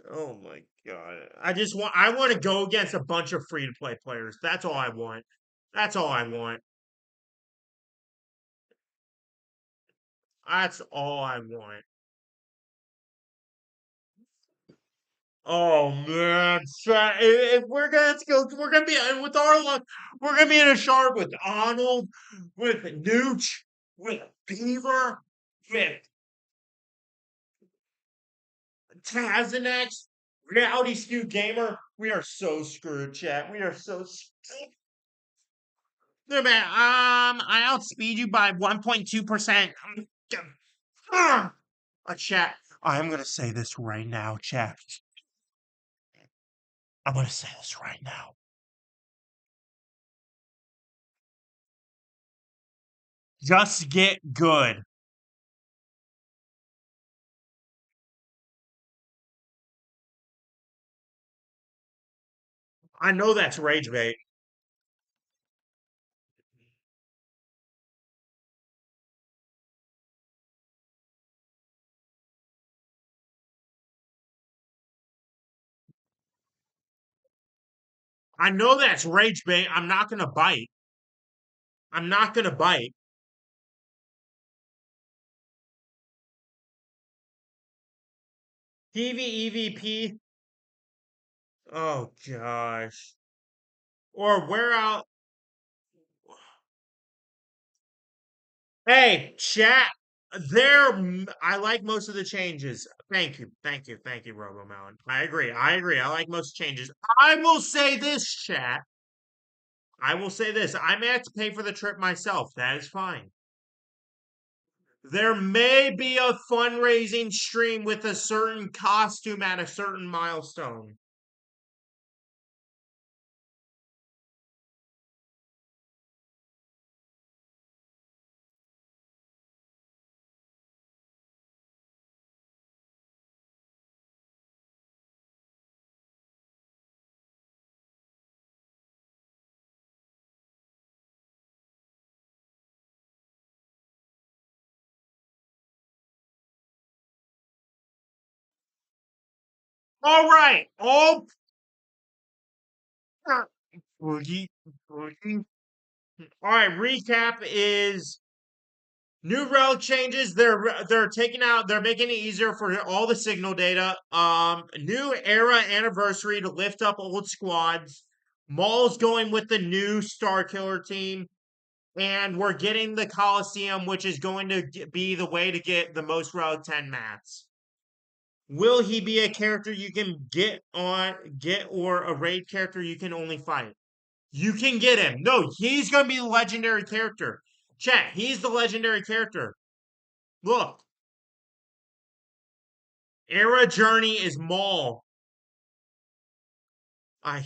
Oh my god. I want to go against a bunch of free to play players. That's all I want. That's all I want. That's all I want. Oh man, if we're gonna go, we're gonna be with our luck. We're gonna be in a shard with Arnold, with Nooch, with Beaver, with Tazanex, Reality Stew Gamer. We are so screwed, chat. We are so screwed. No, man, I outspeed you by 1.2%. Chat. I'm gonna say this right now, chat. I'm gonna say this right now. Just get good. I know that's rage bait. I know that's rage bait. I'm not gonna bite. I'm not gonna bite. PvEVP. Oh gosh. Or wear out. Hey, chat. I like most of the changes. Thank you, thank you, thank you, Robo Melon. I agree. I agree. I like most changes. I will say this, chat. I will say this. I may have to pay for the trip myself. That is fine. There may be a fundraising stream with a certain costume at a certain milestone. All right. Boogie, boogie. All right. Recap is new relic changes. They're taking out. They're making it easier for all the signal data. New era anniversary to lift up old squads. Maul's going with the new Star Killer team. And we're getting the Coliseum, which is going to be the way to get the most Relic 10 mats. Will he be a character you can get or a raid character you can only fight? You can get him. No, he's going to be the legendary character. Chat, he's the legendary character. Look, Era Journey is Maul. I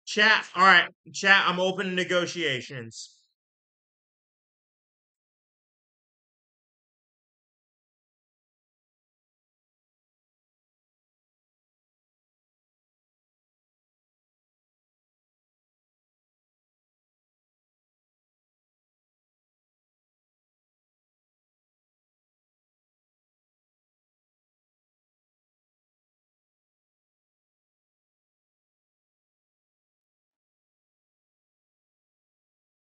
Chat, all right, chat, I'm open to negotiations.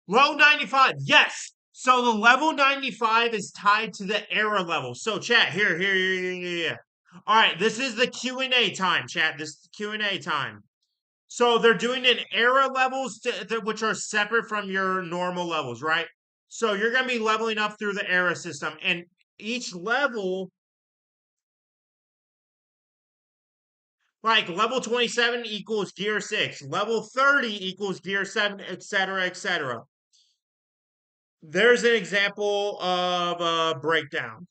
Low 95, yes. So the level 95 is tied to the era level. So chat, here. All right, this is the Q&A time, chat. This is Q&A time. So they're doing an era levels which are separate from your normal levels, right? So you're going to be leveling up through the era system, and each level, like level 27 equals gear 6, level 30 equals gear 7, etc., etc. There's an example of a breakdown.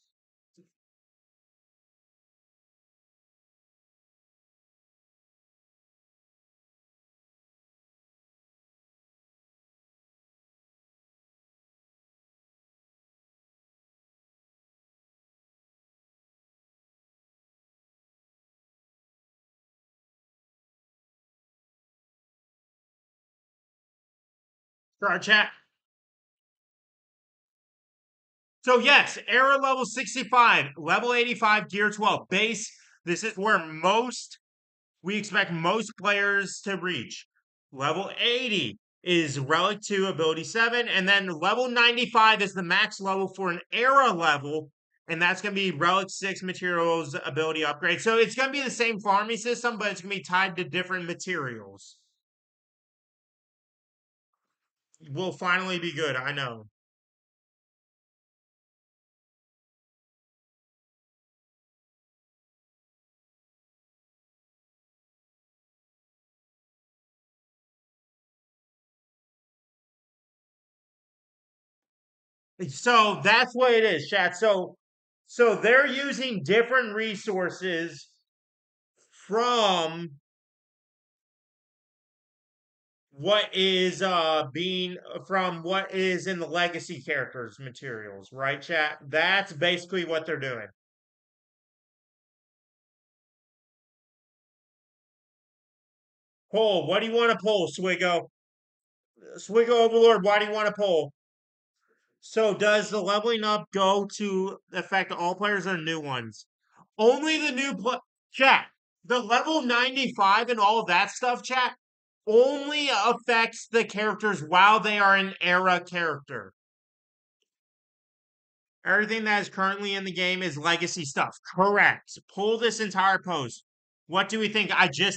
Start chat. So yes, era level 65, level 85, gear 12. Base, this is where we expect most players to reach. Level 80 is relic 2, ability 7, and then level 95 is the max level for an era level, and that's going to be relic 6 materials ability upgrade. So it's going to be the same farming system, but it's going to be tied to different materials. Will finally be good, I know. So that's what it is, chat. So they're using different resources from what is being from what is in the legacy characters materials, right, chat? That's basically what they're doing. Poll, what do you want to poll, Swiggo? Swiggo Overlord, why do you want to poll? So does the leveling up go to affect all players or new ones? Only the new chat. The level 95 and all of that stuff, chat, only affects the characters while they are an era character. Everything that is currently in the game is legacy stuff. Correct. Pull this entire post. What do we think? I did,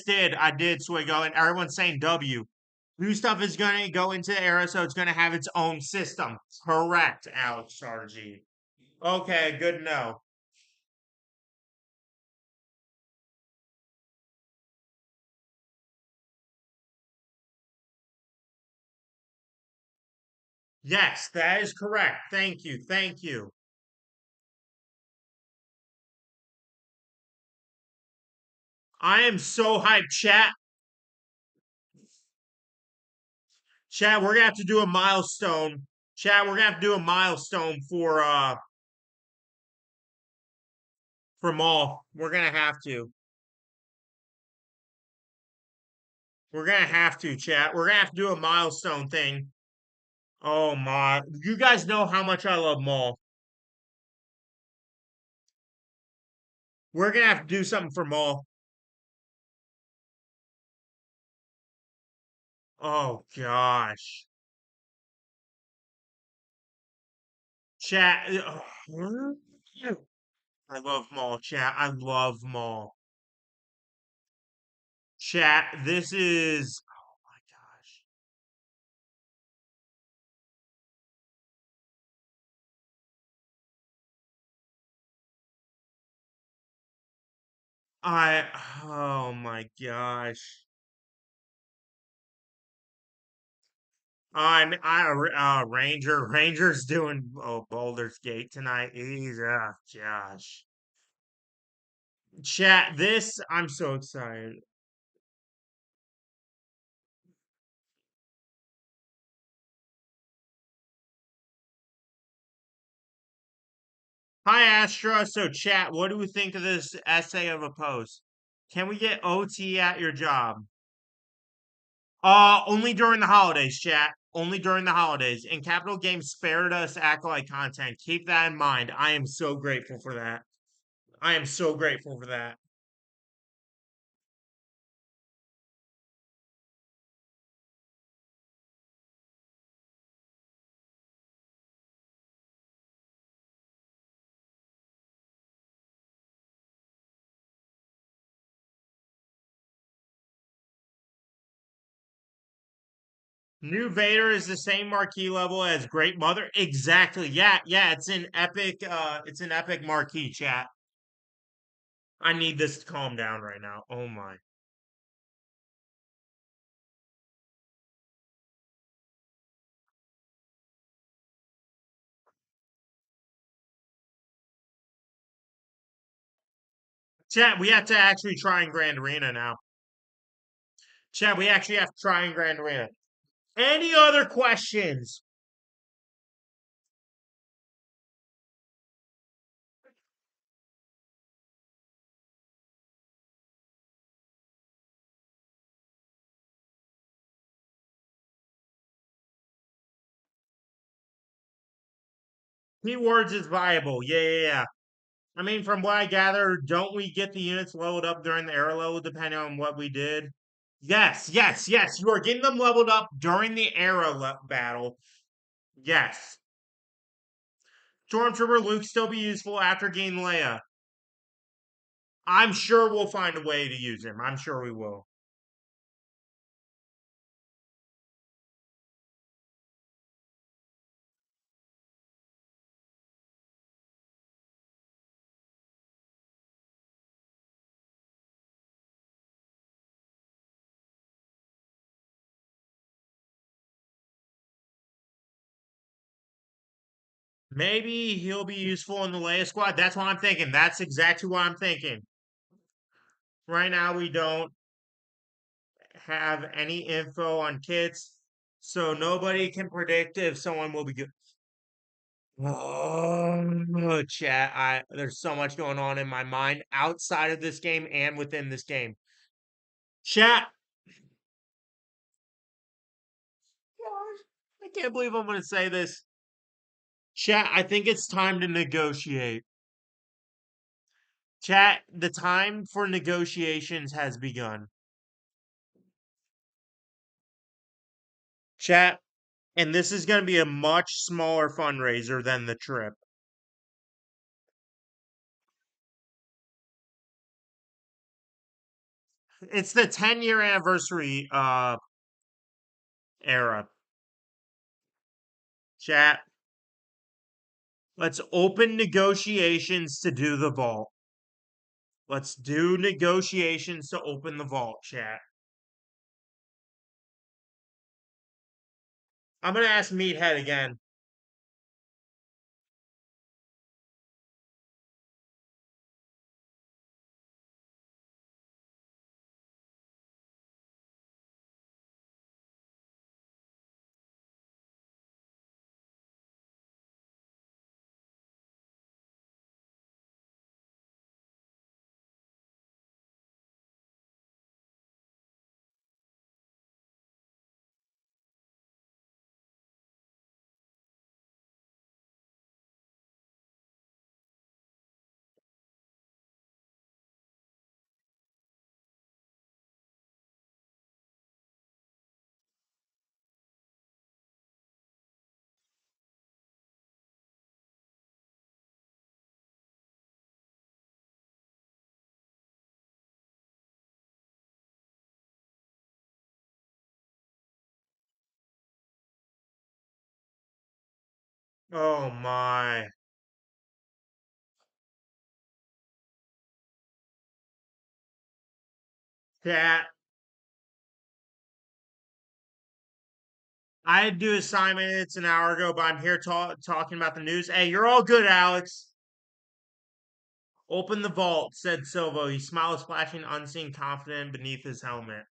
Swigo, and everyone's saying W. New stuff is going to go into the era, so it's going to have its own system. Correct, Alex Chargy. Okay, good to know. Yes, that is correct. Thank you. Thank you. I am so hyped, chat. Chat, we're gonna have to do a milestone. Chat, we're gonna have to do a milestone for Maul. We're gonna have to. We're gonna have to, chat. We're gonna have to do a milestone thing. Oh my. You guys know how much I love Maul. We're gonna have to do something for Maul. Oh gosh. Chat. I love Maul, chat. I love Maul. Chat, this is. Oh my gosh. I. Oh my gosh. Ranger's doing Boulder's Gate tonight. He's gosh. Chat, this I'm so excited. Hi Astra. So chat, what do we think of this essay of a post? Can we get OT at your job? Only during the holidays, chat. Only during the holidays. And Capital Games spared us acolyte content. Keep that in mind. I am so grateful for that. I am so grateful for that. New Vader is the same marquee level as Great Mother. Exactly. Yeah, yeah. It's an epic marquee, chat. I need this to calm down right now. Oh my. Chat, we have to actually try in Grand Arena now. Chat, we actually have to try in Grand Arena. Any other questions? Keywords is viable. Yeah, yeah, yeah. I mean, from what I gather, don't we get the units leveled up during the era level depending on what we did? Yes, yes, yes. You are getting them leveled up during the battle. Yes. Stormtrooper Luke still be useful after getting Leia. I'm sure we'll find a way to use him. I'm sure we will. Maybe he'll be useful in the Leia squad. That's what I'm thinking. That's exactly what I'm thinking. Right now, we don't have any info on kits, so nobody can predict if someone will be good. Oh, chat. There's so much going on in my mind outside of this game and within this game. Chat. Gosh, I can't believe I'm going to say this. Chat, I think it's time to negotiate. Chat, the time for negotiations has begun. Chat, and this is going to be a much smaller fundraiser than the trip. It's the 10-year anniversary era. Chat, let's open negotiations to do the vault. Let's do negotiations to open the vault, chat. I'm gonna ask Meathead again. Oh my. Chat. I had to do assignments an hour ago, but I'm here talking about the news. Hey, you're all good, Alex. Open the vault, said Silvo. He smiles, flashing unseen confident beneath his helmet.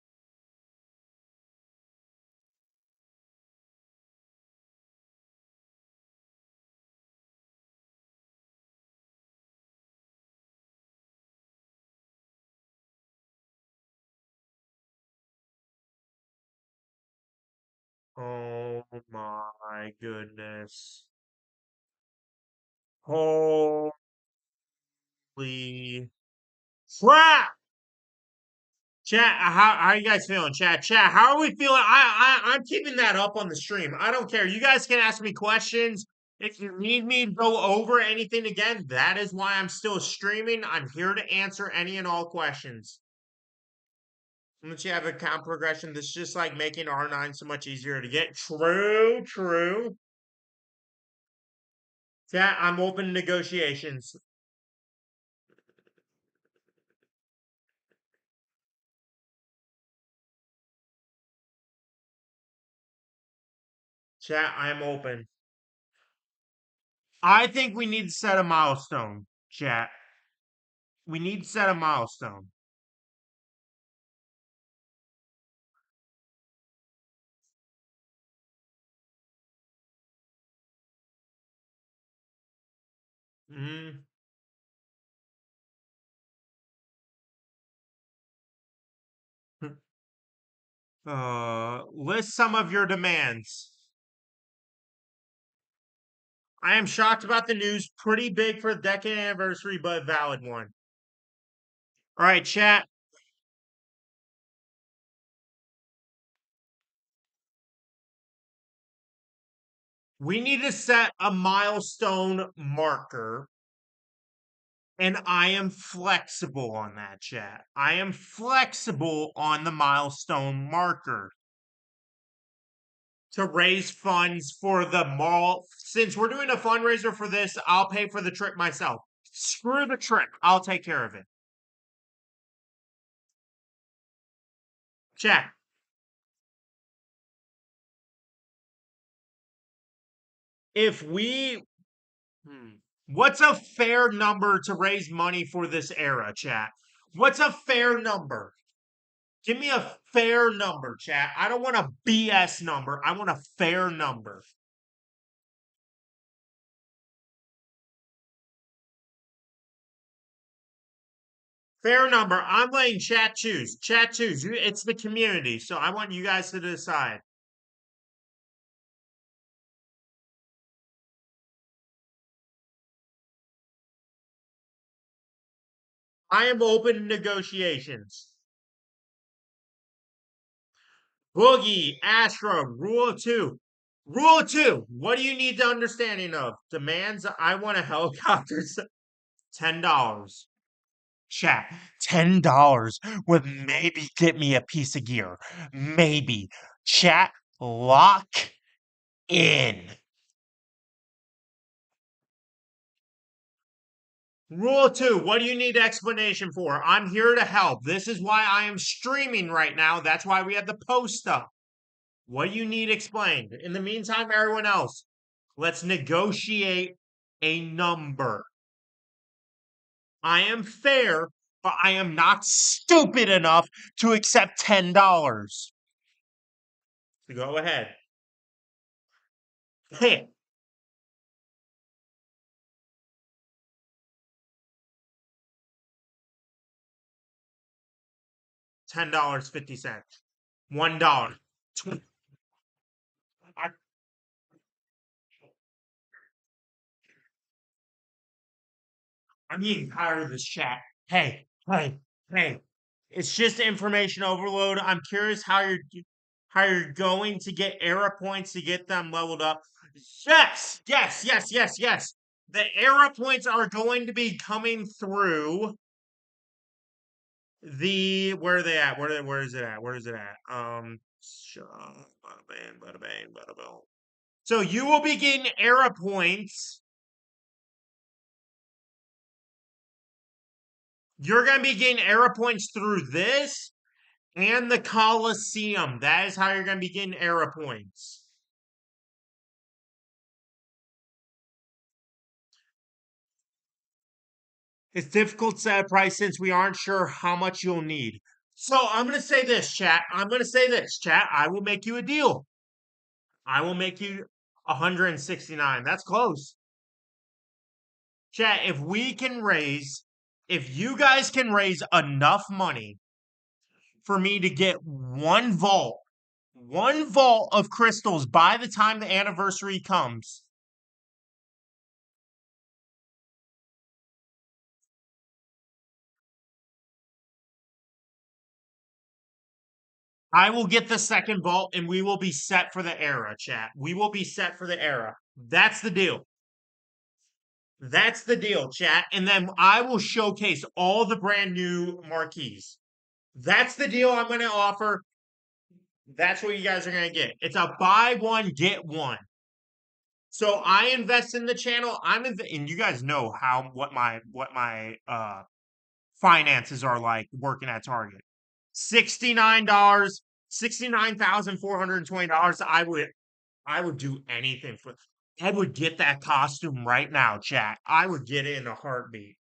Oh my goodness. Holy crap! Chat, how are you guys feeling? Chat, how are we feeling? I'm keeping that up on the stream. I don't care. You guys can ask me questions. If you need me to go over anything again, that is why I'm still streaming. I'm here to answer any and all questions. Once you have a count progression, this is just like making R9 so much easier to get. True. Chat, I'm open to negotiations. Chat, I'm open. I think we need to set a milestone, chat. We need to set a milestone. Hmm. List some of your demands. I am shocked about the news. Pretty big for the decade anniversary, but valid one. All right, chat. We need to set a milestone marker, and I am flexible on that, chat. I am flexible on the milestone marker to raise funds for the mall. Since we're doing a fundraiser for this, I'll pay for the trip myself. Screw the trip. I'll take care of it. Chat. If we What's a fair number to raise money for this era, chat? What's a fair number? Give me a fair number, chat. I don't want a BS number. I want a fair number. Fair number. I'm letting chat choose. Chat choose. It's the community, so I want you guys to decide. I am open to negotiations. Boogie, Astro, Rule 2. Rule 2. What do you need the understanding of? Demands, I want a helicopter. $10. Chat, $10 would maybe get me a piece of gear. Maybe. Chat, lock in. Rule 2, what do you need explanation for? I'm here to help. This is why I am streaming right now. That's why we have the post up. What do you need explained? In the meantime, everyone else, let's negotiate a number. I am fair, but I am not stupid enough to accept $10. So go ahead. Hey, $10.50. $1. I, I'm getting tired of this chat. Hey, hey. It's just information overload. I'm curious how you're going to get era points to get them leveled up. Yes. The era points are going to be coming through the where are they at? Where is it at? Where is it at? Bada bang, bada bang, bada boom. So you will be getting era points. You're gonna be getting era points through this and the Coliseum. That is how you're gonna be getting era points. It's difficult to set a price since we aren't sure how much you'll need. So I'm gonna say this, chat. I'm gonna say this, chat. I will make you a deal. I will make you 169. That's close. Chat, if you guys can raise enough money for me to get one vault of crystals by the time the anniversary comes, I will get the second vault and we will be set for the era, chat. We will be set for the era. That's the deal. That's the deal, chat. And then I will showcase all the brand new marquees. That's the deal I'm going to offer. That's what you guys are going to get. It's a buy one, get one. So I invest in the channel. And you guys know what my finances are like working at Target. $69, $69,420. I would do anything for. I would get that costume right now, chat. I would get it in a heartbeat.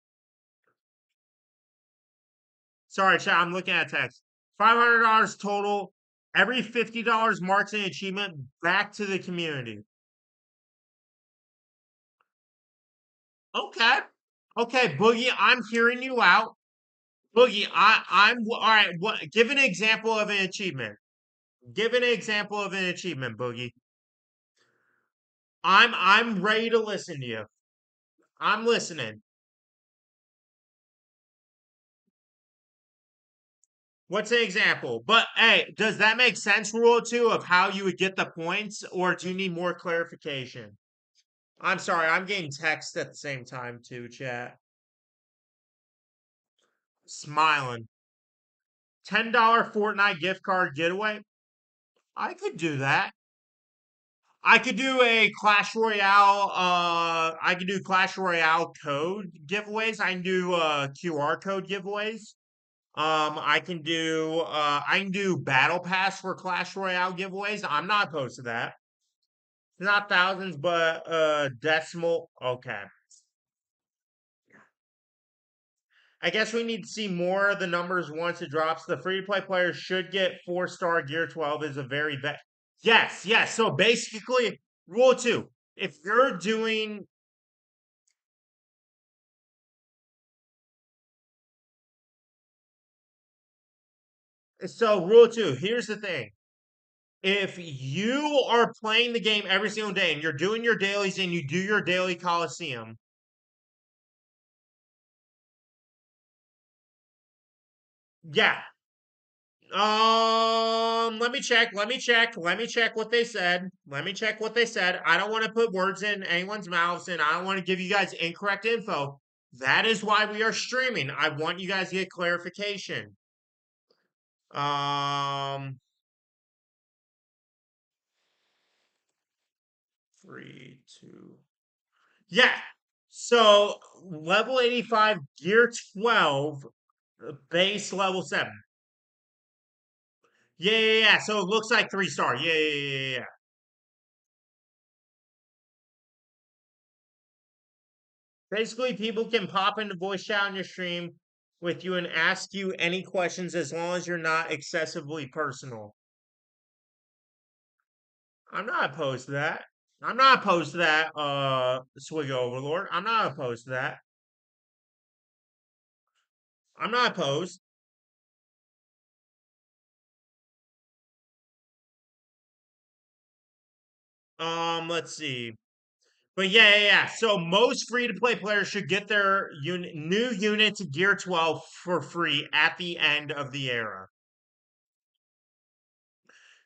Sorry, chat. I'm looking at text. $500 total. Every $50 marks an achievement back to the community. Okay. Okay, Boogie, I'm hearing you out. Boogie, I'm all right. What? Give an example of an achievement. Give an example of an achievement, Boogie. I'm ready to listen to you. I'm listening. What's an example? But hey, does that make sense, rule two, of how you would get the points, or do you need more clarification? I'm sorry, I'm getting text at the same time too, chat. Smiling. $10 Fortnite gift card getaway. I could do that. I could do a Clash Royale. I could do Clash Royale code giveaways. I can do QR code giveaways. I can do Battle Pass for Clash Royale giveaways. I'm not opposed to that. It's not thousands, but decimal. Okay. I guess we need to see more of the numbers once it drops. The free to play players should get 4-star gear 12 is a very bad. Yes. So basically, rule two. If you're doing so, rule two, here's the thing. If you are playing the game every single day and you're doing your dailies and you do your daily Coliseum, yeah. Let me check. Let me check what they said. Let me check what they said. I don't want to put words in anyone's mouths and I don't want to give you guys incorrect info. That is why we are streaming. I want you guys to get clarification. Um, 3, 2. Yeah. So level 85, gear 12, base level 7. Yeah. So it looks like 3-star. Yeah. Basically, people can pop into voice chat on your stream with you and ask you any questions as long as you're not excessively personal. I'm not opposed to that. I'm not opposed to that, Swig Overlord. I'm not opposed to that. I'm not opposed. Let's see. But yeah. So most free-to-play players should get their new unit to Gear 12 for free at the end of the era.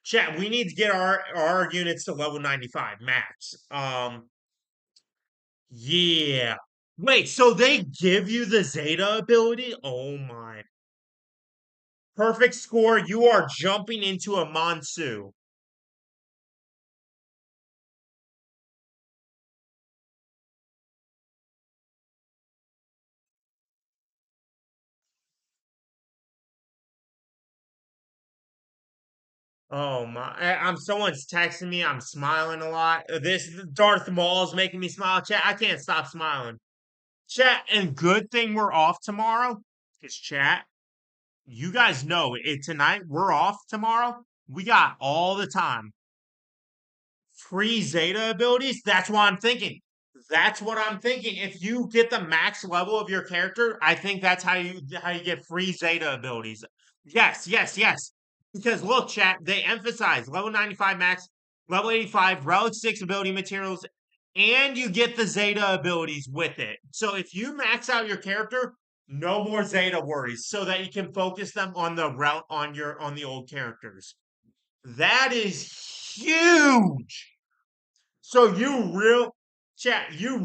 Chat, we need to get our units to level 95 max. Yeah. Wait, so they give you the Zeta ability? Oh my. Perfect score. You are jumping into a Monsu. Oh my. I'm someone's texting me. I'm smiling a lot. This Darth Maul is making me smile. Chat, I can't stop smiling. Chat, and good thing we're off tomorrow. Because chat, you guys know it tonight. We're off tomorrow. We got all the time. Free Zeta abilities. That's what I'm thinking. That's what I'm thinking. If you get the max level of your character, I think that's how you get free Zeta abilities. Yes. Because look, chat, they emphasize level 95 max, level 85, relic 6 ability materials, and you get the Zeta abilities with it. So if you max out your character, no more Zeta worries, so that you can focus them on the route on the old characters. That is huge. So you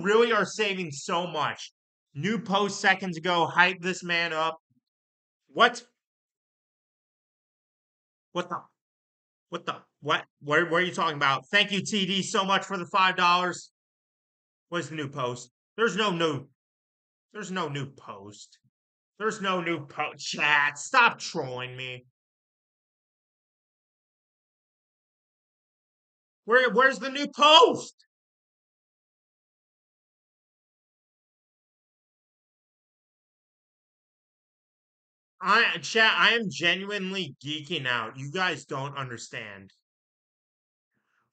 really are saving so much. New post seconds ago, hype this man up. What? What the? What the? What? What are you talking about? Thank you, TD, so much for the $5. What's the new post? There's no new post. There's no new post. Chat, stop trolling me. Where's the new post? Chat, I am genuinely geeking out. You guys don't understand.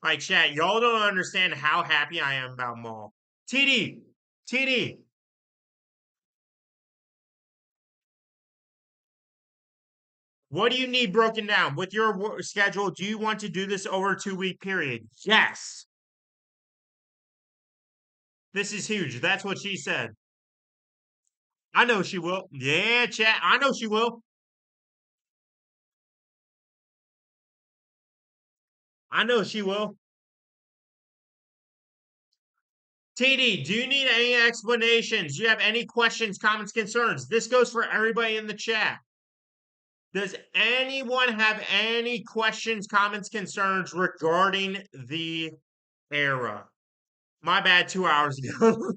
Like, chat, y'all don't understand how happy I am about Maul. TD, what do you need broken down with your schedule? Do you want to do this over a 2-week period? Yes. This is huge. That's what she said. I know she will. Yeah, chat. I know she will. I know she will. TD, do you need any explanations? Do you have any questions, comments, concerns? This goes for everybody in the chat. Does anyone have any questions, comments, concerns regarding the era? My bad, 2 hours ago.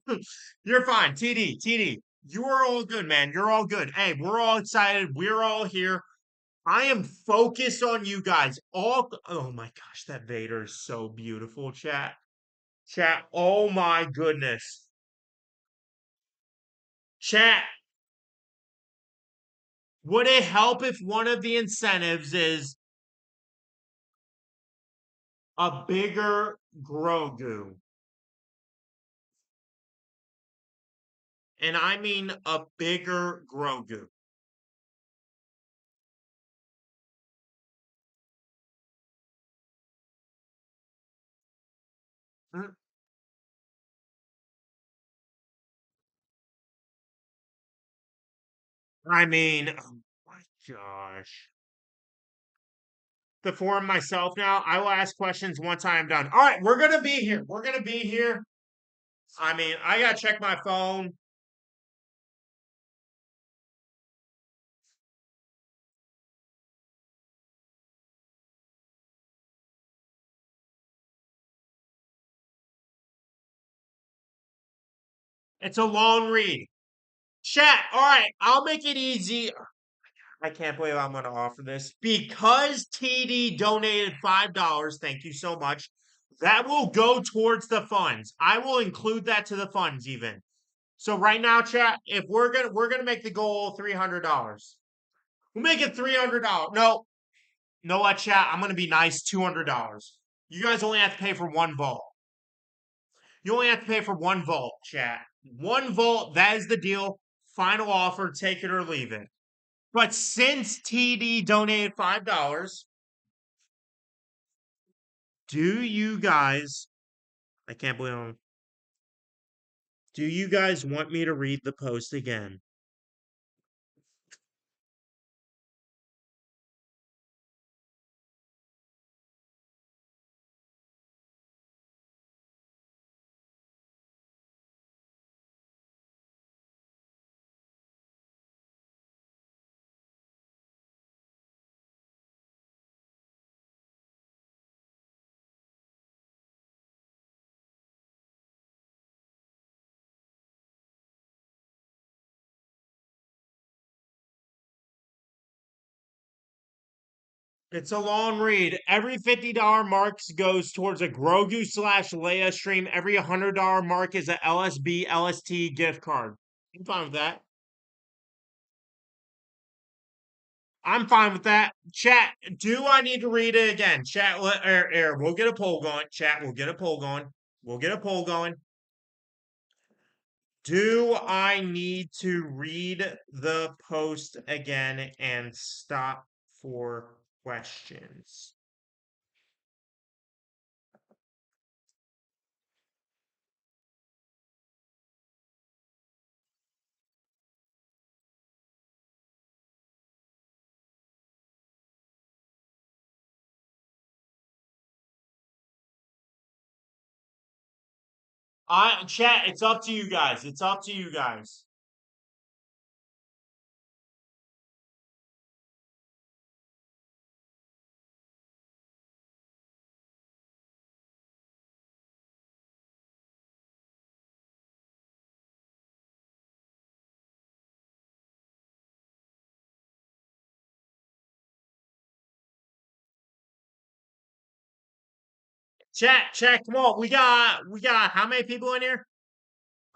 You're fine. TD. You are all good, man. You're all good. Hey, we're all excited. We're all here. I am focused on you guys. Oh my gosh, that Vader is so beautiful, chat. Chat, oh my goodness. Chat, would it help if one of the incentives is a bigger Grogu? And I mean a bigger Grogu. Mm, I mean, oh my gosh. The forum myself now. I will ask questions once I am done. All right, we're gonna be here. We're gonna be here. I mean, I gotta check my phone. It's a long read. Chat. All right, I'll make it easy. I can't believe I'm going to offer this. Because TD donated $5, thank you so much. That will go towards the funds. I will include that to the funds even. So right now, chat, if we're gonna make the goal $300. We'll make it $300. No, know what, chat? I'm gonna be nice. $200. You guys only have to pay for one vault. You only have to pay for one vault, chat. One vault. That is the deal. Final offer. Take it or leave it. But since TD donated $5, do you guys? I can't believe I'm. Do you guys want me to read the post again? It's a long read. Every $50 mark goes towards a Grogu slash Leia stream. Every $100 mark is a LSB LST gift card. I'm fine with that. I'm fine with that. Chat, do I need to read it again? Chat, we'll get a poll going. Chat, we'll get a poll going. We'll get a poll going. Do I need to read the post again and stop for questions? Chat, it's up to you guys. It's up to you guys. Chat, come on. We got how many people in here?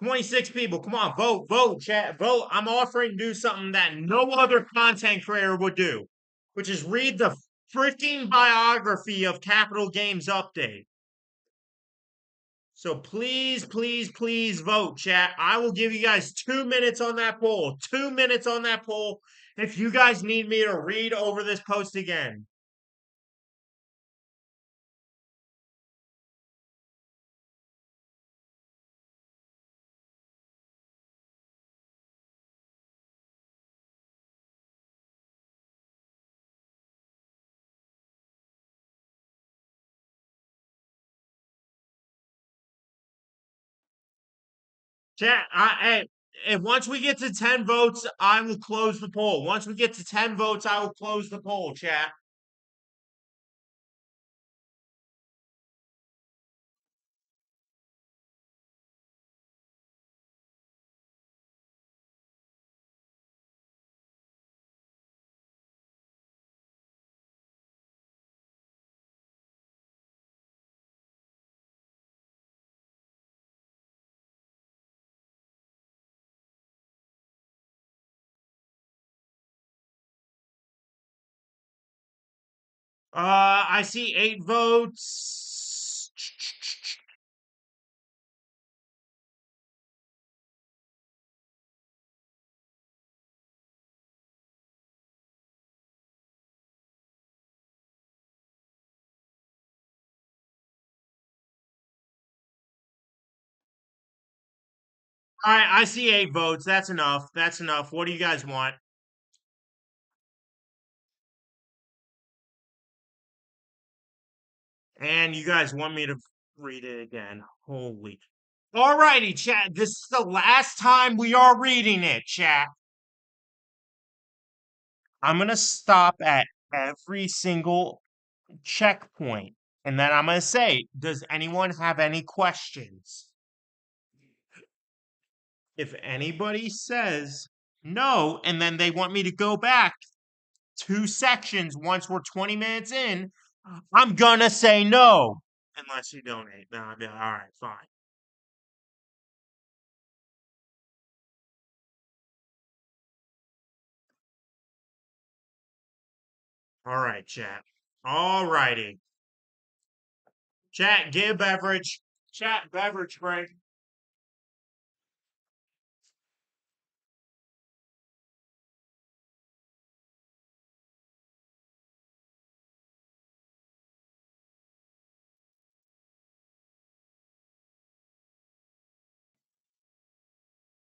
26 people. Come on, vote, chat, vote. I'm offering to do something that no other content creator would do, which is read the freaking biography of Capital Games Update. So please vote, chat. I will give you guys 2 minutes on that poll. 2 minutes on that poll if you guys need me to read over this post again. Chat, hey, if once we get to 10 votes, I will close the poll. Once we get to 10 votes, I will close the poll, chat. I see 8 votes. All right, I see 8 votes. That's enough. That's enough. What do you guys want? And you guys want me to read it again. Holy. Alrighty, chat. This is the last time we are reading it, chat. I'm going to stop at every single checkpoint. And then I'm going to say, does anyone have any questions? If anybody says no, and then they want me to go back, 2 sections once we're 20 minutes in, I'm gonna say no. Unless you donate. Then I'll be like, all right, fine. All right, chat. All righty. Chat, get a beverage. Chat, beverage break.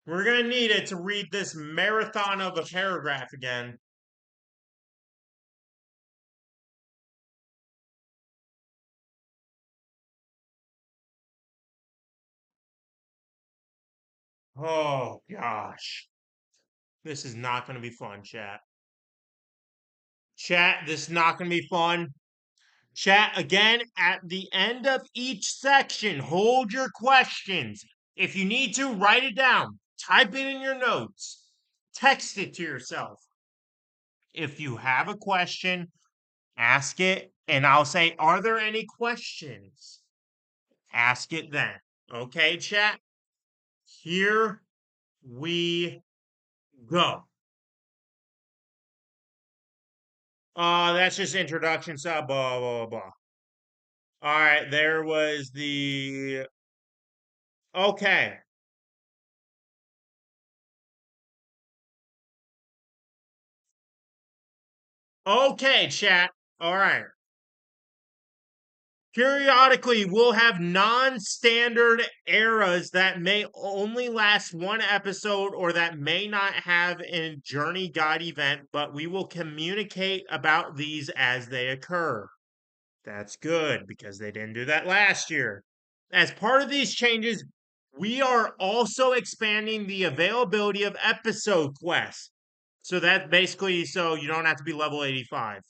We're gonna need it to read this marathon of a paragraph again. Oh gosh. This is not gonna be fun, chat. Chat, this is not gonna be fun. Chat, again, at the end of each section, hold your questions. If you need to, write it down. Type it in your notes. Text it to yourself. If you have a question, ask it, and I'll say, are there any questions? Ask it then. Okay, chat? Here we go. That's just introduction stuff, blah, blah, blah. All right, there was the. Okay. Okay, chat. All right. Periodically, we'll have non standard eras that may only last one episode or that may not have a journey guide event, but we will communicate about these as they occur. That's good because they didn't do that last year. As part of these changes, we are also expanding the availability of episode quests. So that's basically so you don't have to be level 85.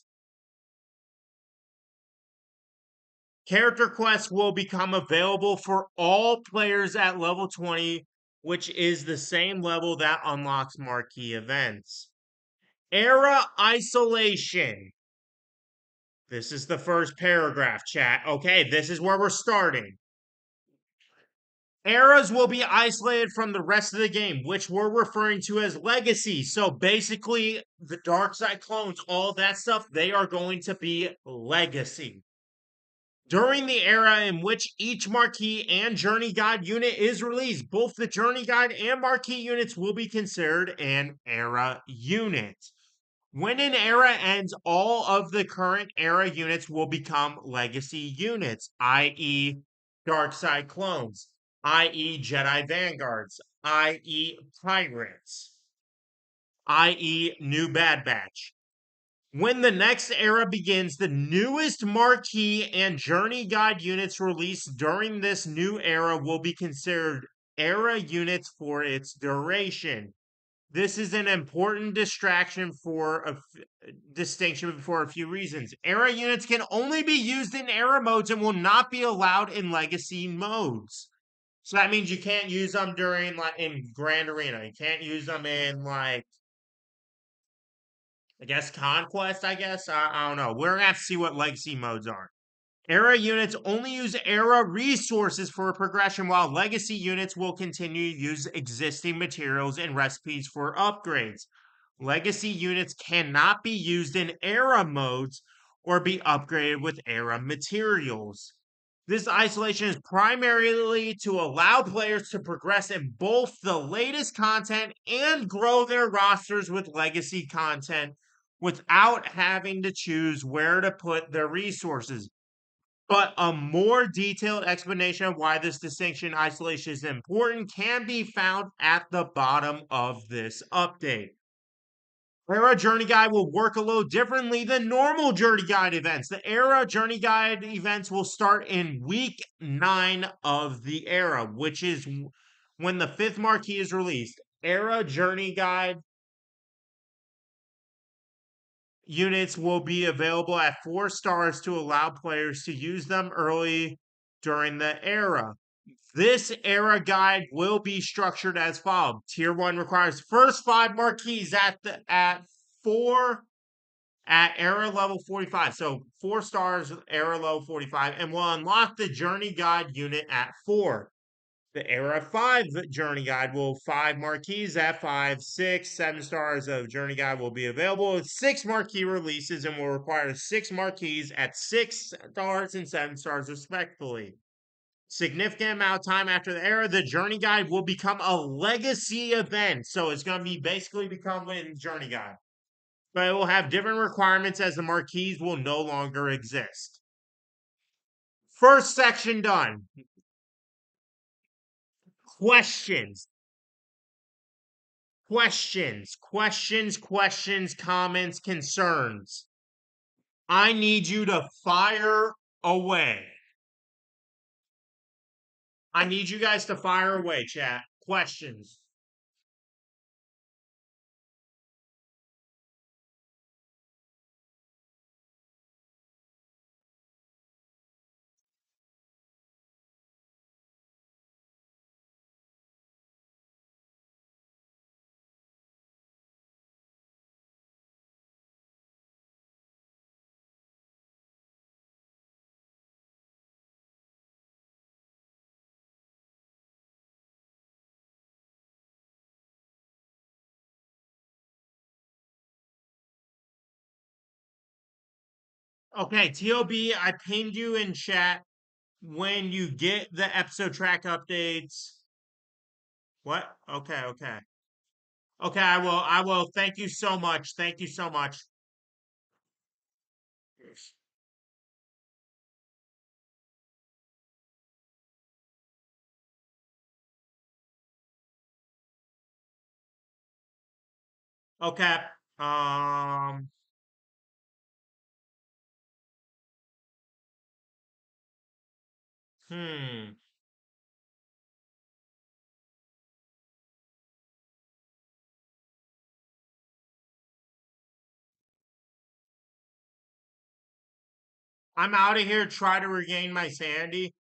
Character quests will become available for all players at level 20, which is the same level that unlocks marquee events. Era isolation. This is the first paragraph, chat. Okay, this is where we're starting. Eras will be isolated from the rest of the game, which we're referring to as legacy. So basically, the dark side clones, all that stuff, they are going to be legacy. During the era in which each Marquee and Journey Guide unit is released, both the Journey Guide and Marquee units will be considered an era unit. When an era ends, all of the current era units will become legacy units, i.e., Dark Side clones, i.e., Jedi Vanguards, i.e., Pirates, i.e., New Bad Batch. When the next era begins, the newest Marquee and Journey Guide units released during this new era will be considered era units for its duration. This is an important distinction for a few reasons. Era units can only be used in era modes and will not be allowed in legacy modes. So that means you can't use them during in Grand Arena. You can't use them in I guess Conquest, I guess. I don't know. We're going to have to see what legacy modes are. Era units only use era resources for progression, while legacy units will continue to use existing materials and recipes for upgrades. Legacy units cannot be used in era modes or be upgraded with era materials. This isolation is primarily to allow players to progress in both the latest content and grow their rosters with legacy content without having to choose where to put their resources. But a more detailed explanation of why this distinction isolation is important can be found at the bottom of this update. Era Journey Guide will work a little differently than normal Journey Guide events. The Era Journey Guide events will start in week 9 of the era, which is when the 5th Marquee is released. Era Journey Guide units will be available at 4 stars to allow players to use them early during the era. This era guide will be structured as follows. Tier 1 requires first 5 marquees at 4 at era level 45. So 4 stars, era level 45, and we'll unlock the Journey Guide unit at 4. The Era 5 Journey Guide will 5 marquees at 5, 6, 7 stars of Journey Guide will be available with 6 marquee releases and will require 6 marquees at 6 stars and 7 stars respectively. Significant amount of time after the era, the Journey Guide will become a legacy event. So it's going to be basically becoming Journey Guide. But it will have different requirements as the marquees will no longer exist. First section done. Questions. Questions, comments, concerns. I need you to fire away. I need you guys to fire away, chat. Questions. Okay, TOB, I pinned you in chat when you get the episode track updates. What? Okay. Okay, I will. Thank you so much. Thank you so much. Okay. Um, hmm. I'm out of here. Try to regain my sanity.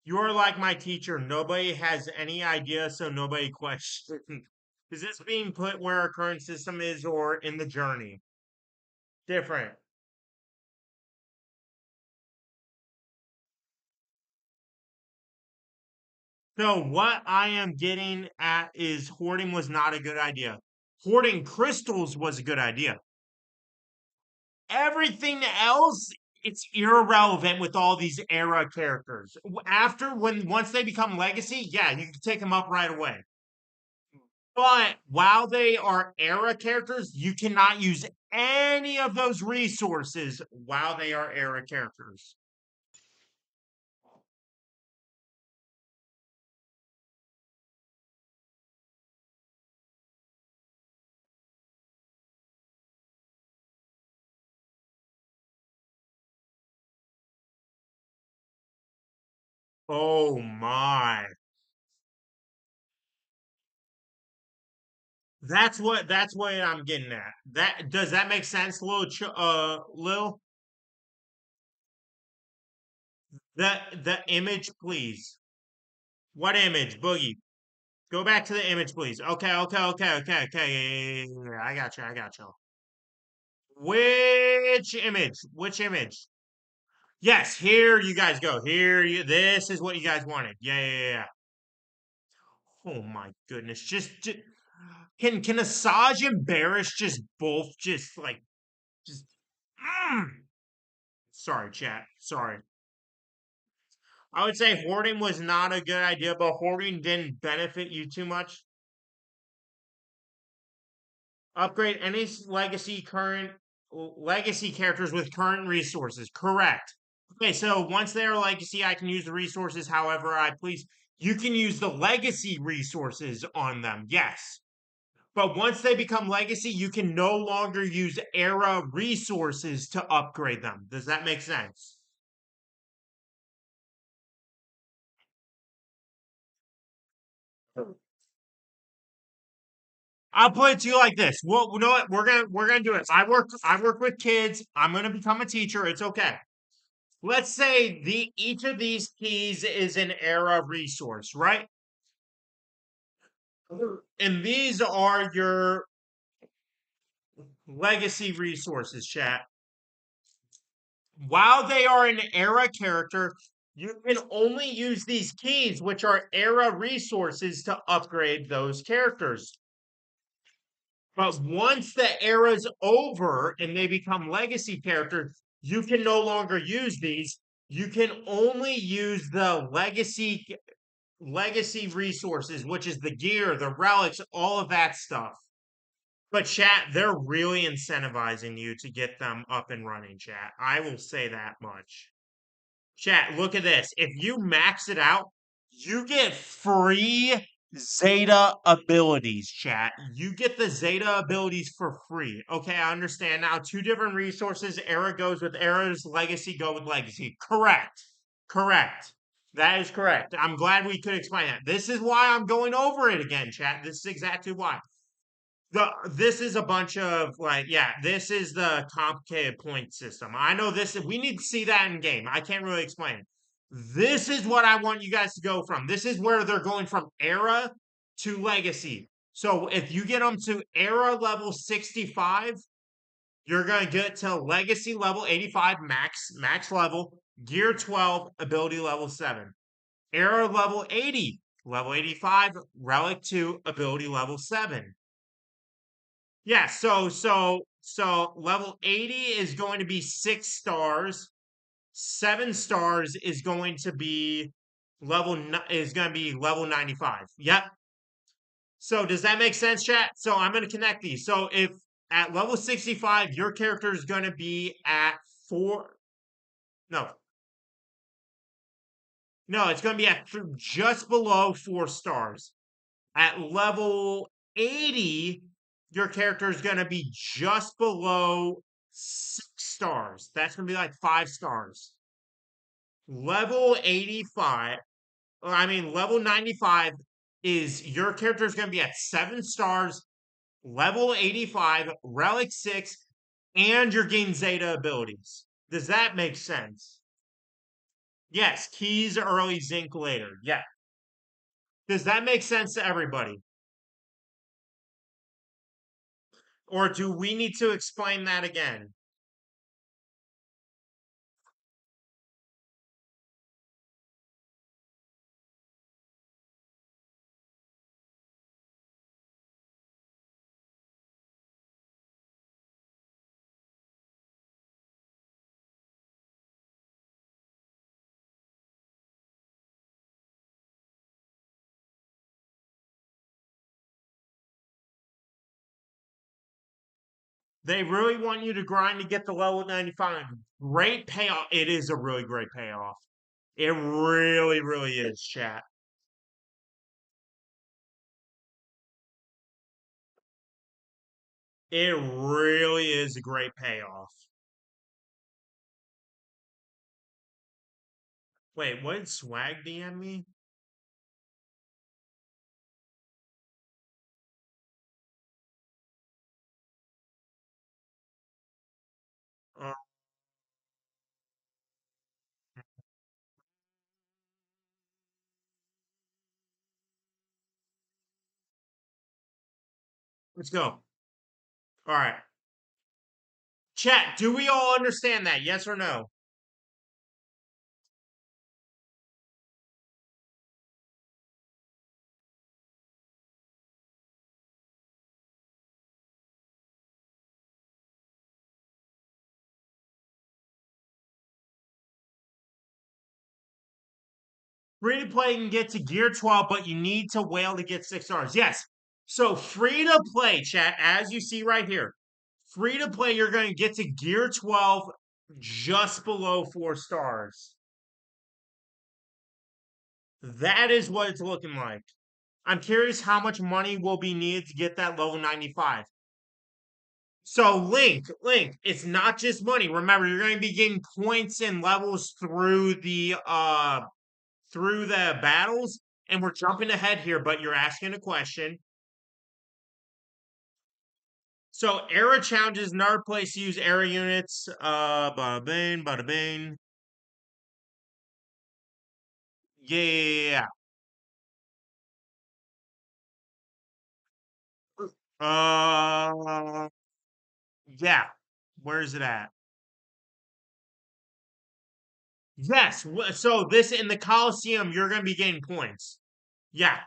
You're like my teacher. Nobody has any idea, so nobody questions. Is this being put where our current system is or in the journey? Different. So, what I am getting at is hoarding was not a good idea. Hoarding crystals was a good idea. Everything else, it's irrelevant with all these era characters. Once they become legacy, yeah, you can take them up right away. But while they are era characters, you cannot use any of those resources while they are era characters. Oh my. That's what I'm getting at. That does that make sense, Lil? The image, please. What image, Boogie? Go back to the image, please. Okay. Yeah. I got you. Which image? Which image? Yes, here you guys go. This is what you guys wanted. Yeah. Oh my goodness. Can Asajj and Barish just both just like just mm. Sorry, chat. Sorry. I would say hoarding was not a good idea, but hoarding didn't benefit you too much. Upgrade any legacy characters with current resources. Correct. Okay, so once they are legacy, I can use the resources however I please. You can use the legacy resources on them, yes. But once they become legacy, you can no longer use era resources to upgrade them. Does that make sense? I'll put it to you like this. Well, you know what? We're gonna do it. I work with kids. I'm gonna become a teacher. It's okay. Let's say each of these keys is an era resource, right? And these are your legacy resources, chat. While they are an era character, you can only use these keys, which are era resources, to upgrade those characters. But once the era's over and they become legacy characters, you can no longer use these. You can only use the legacy resources, which is the gear, the relics, all of that stuff. But chat, they're really incentivizing you to get them up and running, chat. I will say that much. Chat, look at this. If you max it out, you get free Zeta abilities, chat. You get the Zeta abilities for free. Okay, I understand now. Two different resources. Era goes with Era's, Legacy go with Legacy. Correct. Correct. That is correct. I'm glad we could explain that. This is why I'm going over it again, chat. This is exactly why. This is a bunch of like, yeah, this is the complicated point system. I know this, we need to see that in game. I can't really explain it. This is what I want you guys to go from. This is where they're going from era to legacy. So if you get them to era level 65, you're going to get to legacy level 85 max level, gear 12, ability level 7. Era level 80, level 85, relic 2, ability level 7. Yeah, so level 80 is going to be 6 stars. 7 stars is going to be level 95. Yep. So does that make sense, chat? So I'm going to connect these. So if at level 65, your character is going to be at 4. No, no, it's going to be at just below 4 stars. At level 80, your character is going to be just below 6 stars. That's going to be like 5 stars. Level 85, level 95 is your character is going to be at 7 stars, level 85, relic 6, and you're getting Zeta abilities. Does that make sense? Yes, keys early, zinc later. Yeah. Does that make sense to everybody? Or do we need to explain that again? They really want you to grind to get the level 95. Great payoff. It is a really great payoff. It really, really is, chat. It really is a great payoff. Wait, what did Swag DM me? Uh, let's go. All right. Chat, do we all understand that? Yes or no? Free to play can get to gear 12, but you need to whale to get 6 stars. Yes. So free to play, chat, as you see right here. Free to play, you're going to get to gear 12 just below 4 stars. That is what it's looking like. I'm curious how much money will be needed to get that level 95. So Link, it's not just money. Remember, you're going to be getting points and levels through the battles, and we're jumping ahead here, but you're asking a question. So era challenges, another place to use era units. Bada bing, bada bing. Yeah. Uh, yeah. Where is it at? Yes. So this in the Coliseum, you're going to be getting points. Yeah.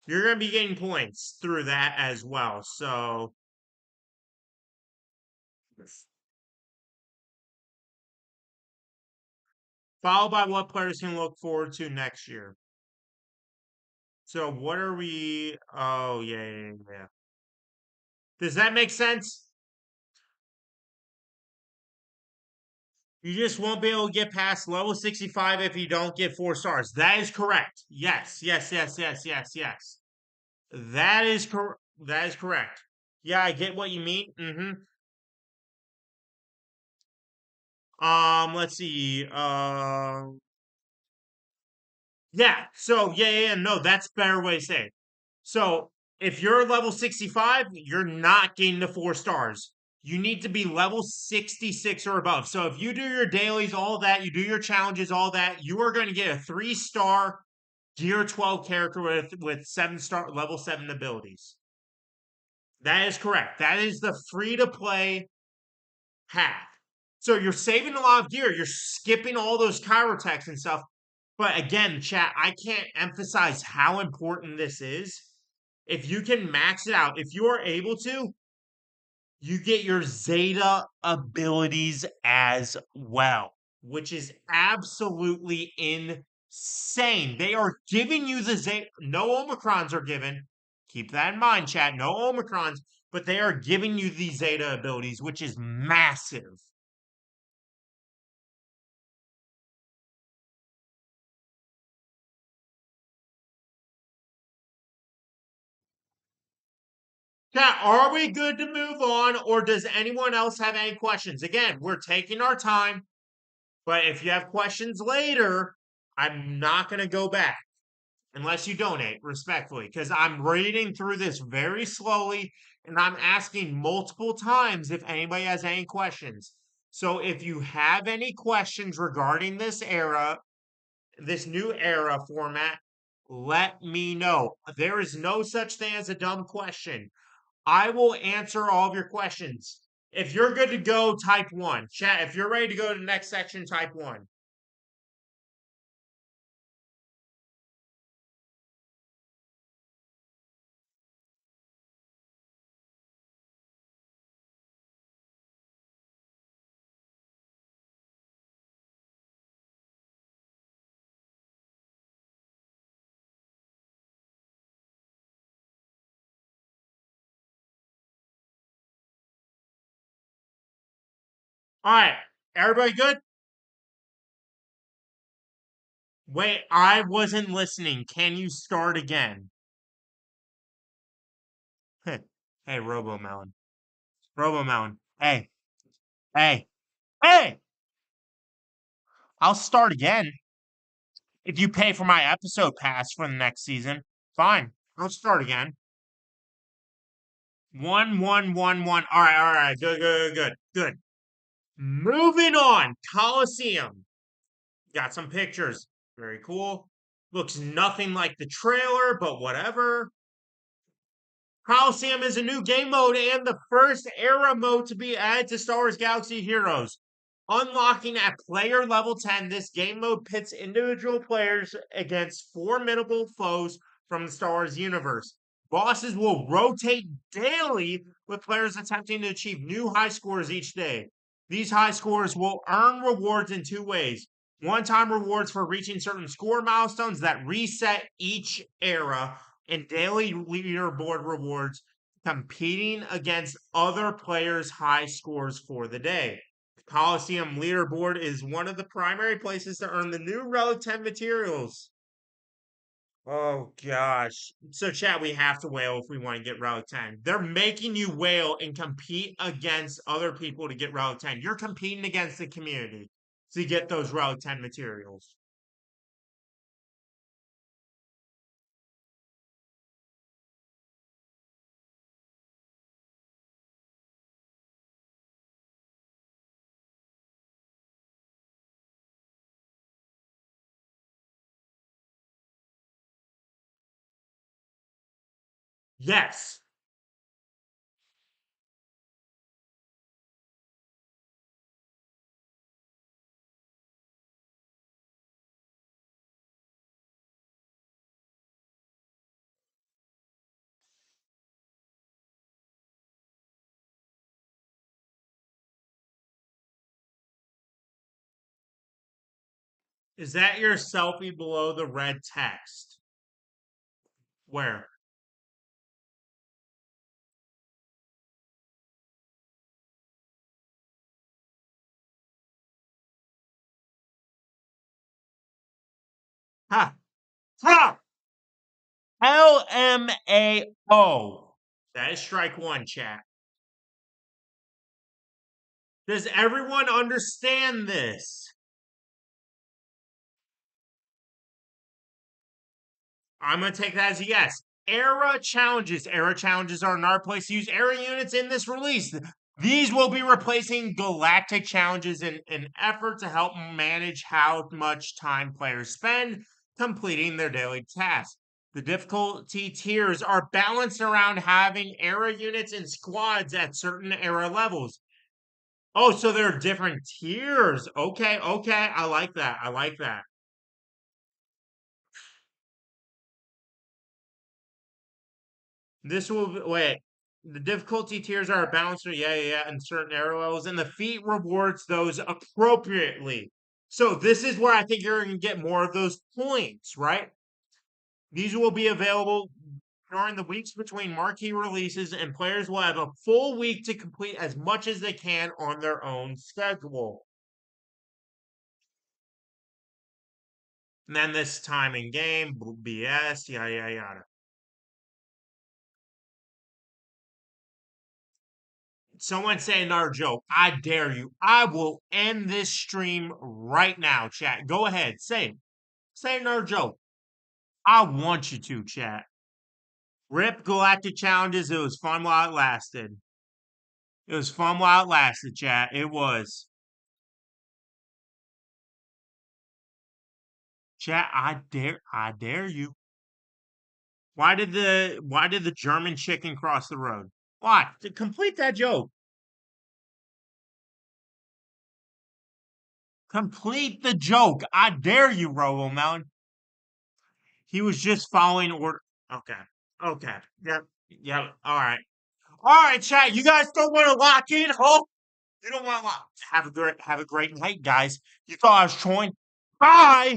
You're going to be getting points through that as well. So, followed by what players can look forward to next year. So, what are we? Oh, yeah, yeah, yeah. Yeah. Does that make sense? You just won't be able to get past level 65 if you don't get 4 stars. That is correct. Yes, yes, yes, yes, yes, yes. That is correct. That is correct. Yeah, I get what you mean. Let's see. Yeah. So yeah, no, that's a better way to say it. So if you're level 65, you're not getting the 4 stars. You need to be level 66 or above. So if you do your dailies, all that, you do your challenges, all that, you are going to get a 3 star Gear 12 character with 7 star level 7 abilities. That is correct. That is the free to play path. So you're saving a lot of gear. You're skipping all those chirotechs and stuff. But again, chat, I can't emphasize how important this is. If you can max it out, if you are able to, you get your Zeta abilities as well, which is absolutely insane. They are giving you the Zeta. No Omicrons are given. Keep that in mind, chat. No Omicrons, but they are giving you these Zeta abilities, which is massive. Chat, are we good to move on, or does anyone else have any questions? Again, we're taking our time, but if you have questions later, I'm not going to go back unless you donate respectfully, because I'm reading through this very slowly and I'm asking multiple times if anybody has any questions. So if you have any questions regarding this era, this new era format, let me know. There is no such thing as a dumb question. I will answer all of your questions. If you're good to go, type one. Chat, if you're ready to go to the next section, type one. All right. Everybody good? Wait, I wasn't listening. Can you start again? Hey, Robo Melon. Robo Melon. Hey, hey, hey! I'll start again. If you pay for my episode pass for the next season, fine. I'll start again. 1-1-1-1. All right. Good, good, good, good. Moving on. Coliseum. Got some pictures. Very cool. Looks nothing like the trailer, but whatever. Coliseum is a new game mode and the first era mode to be added to Star Wars Galaxy Heroes. Unlocking at player level 10, this game mode pits individual players against formidable foes from the Star Wars universe. Bosses will rotate daily, with players attempting to achieve new high scores each day. These high scores will earn rewards in 2 ways. One-time rewards for reaching certain score milestones that reset each era, and daily leaderboard rewards competing against other players' high scores for the day. The Coliseum leaderboard is one of the primary places to earn the new Relic 10 materials. Oh gosh. So chat, we have to whale if we want to get Relic 10. They're making you whale and compete against other people to get Relic 10. You're competing against the community to get those Relic 10 materials. Yes. Is that your selfie below the red text? Where? Ha! Ha! LMAO. That is strike one, chat. Does everyone understand this? I'm going to take that as a yes. Era challenges. Era challenges are another place to use era units in this release. These will be replacing galactic challenges in an effort to help manage how much time players spend completing their daily tasks. The difficulty tiers are balanced around having era units and squads at certain era levels. Oh, so there are different tiers. Okay, okay. I like that. I like that. This will wait. The difficulty tiers are balanced, yeah, in certain era levels, and the feat rewards those appropriately. So this is where I think you're going to get more of those points, right? These will be available during the weeks between marquee releases, and players will have a full week to complete as much as they can on their own schedule. And then this time in game, BS, yada yada. Someone say another joke. I dare you. I will end this stream right now, chat. Go ahead. Say it. Say another joke. I want you to, chat. Rip Galactic Challenges. It was fun while it lasted. It was fun while it lasted, chat. It was. Chat, I dare you. Why did the German chicken cross the road? Why? To complete that joke. Complete the joke. I dare you, Robo Melon. He was just following order. Okay. Okay. Yep. Yep. All right. All right, chat. You guys don't want to lock in, huh? You don't want to lock. Have a great night, guys. You thought I was trolling? Bye.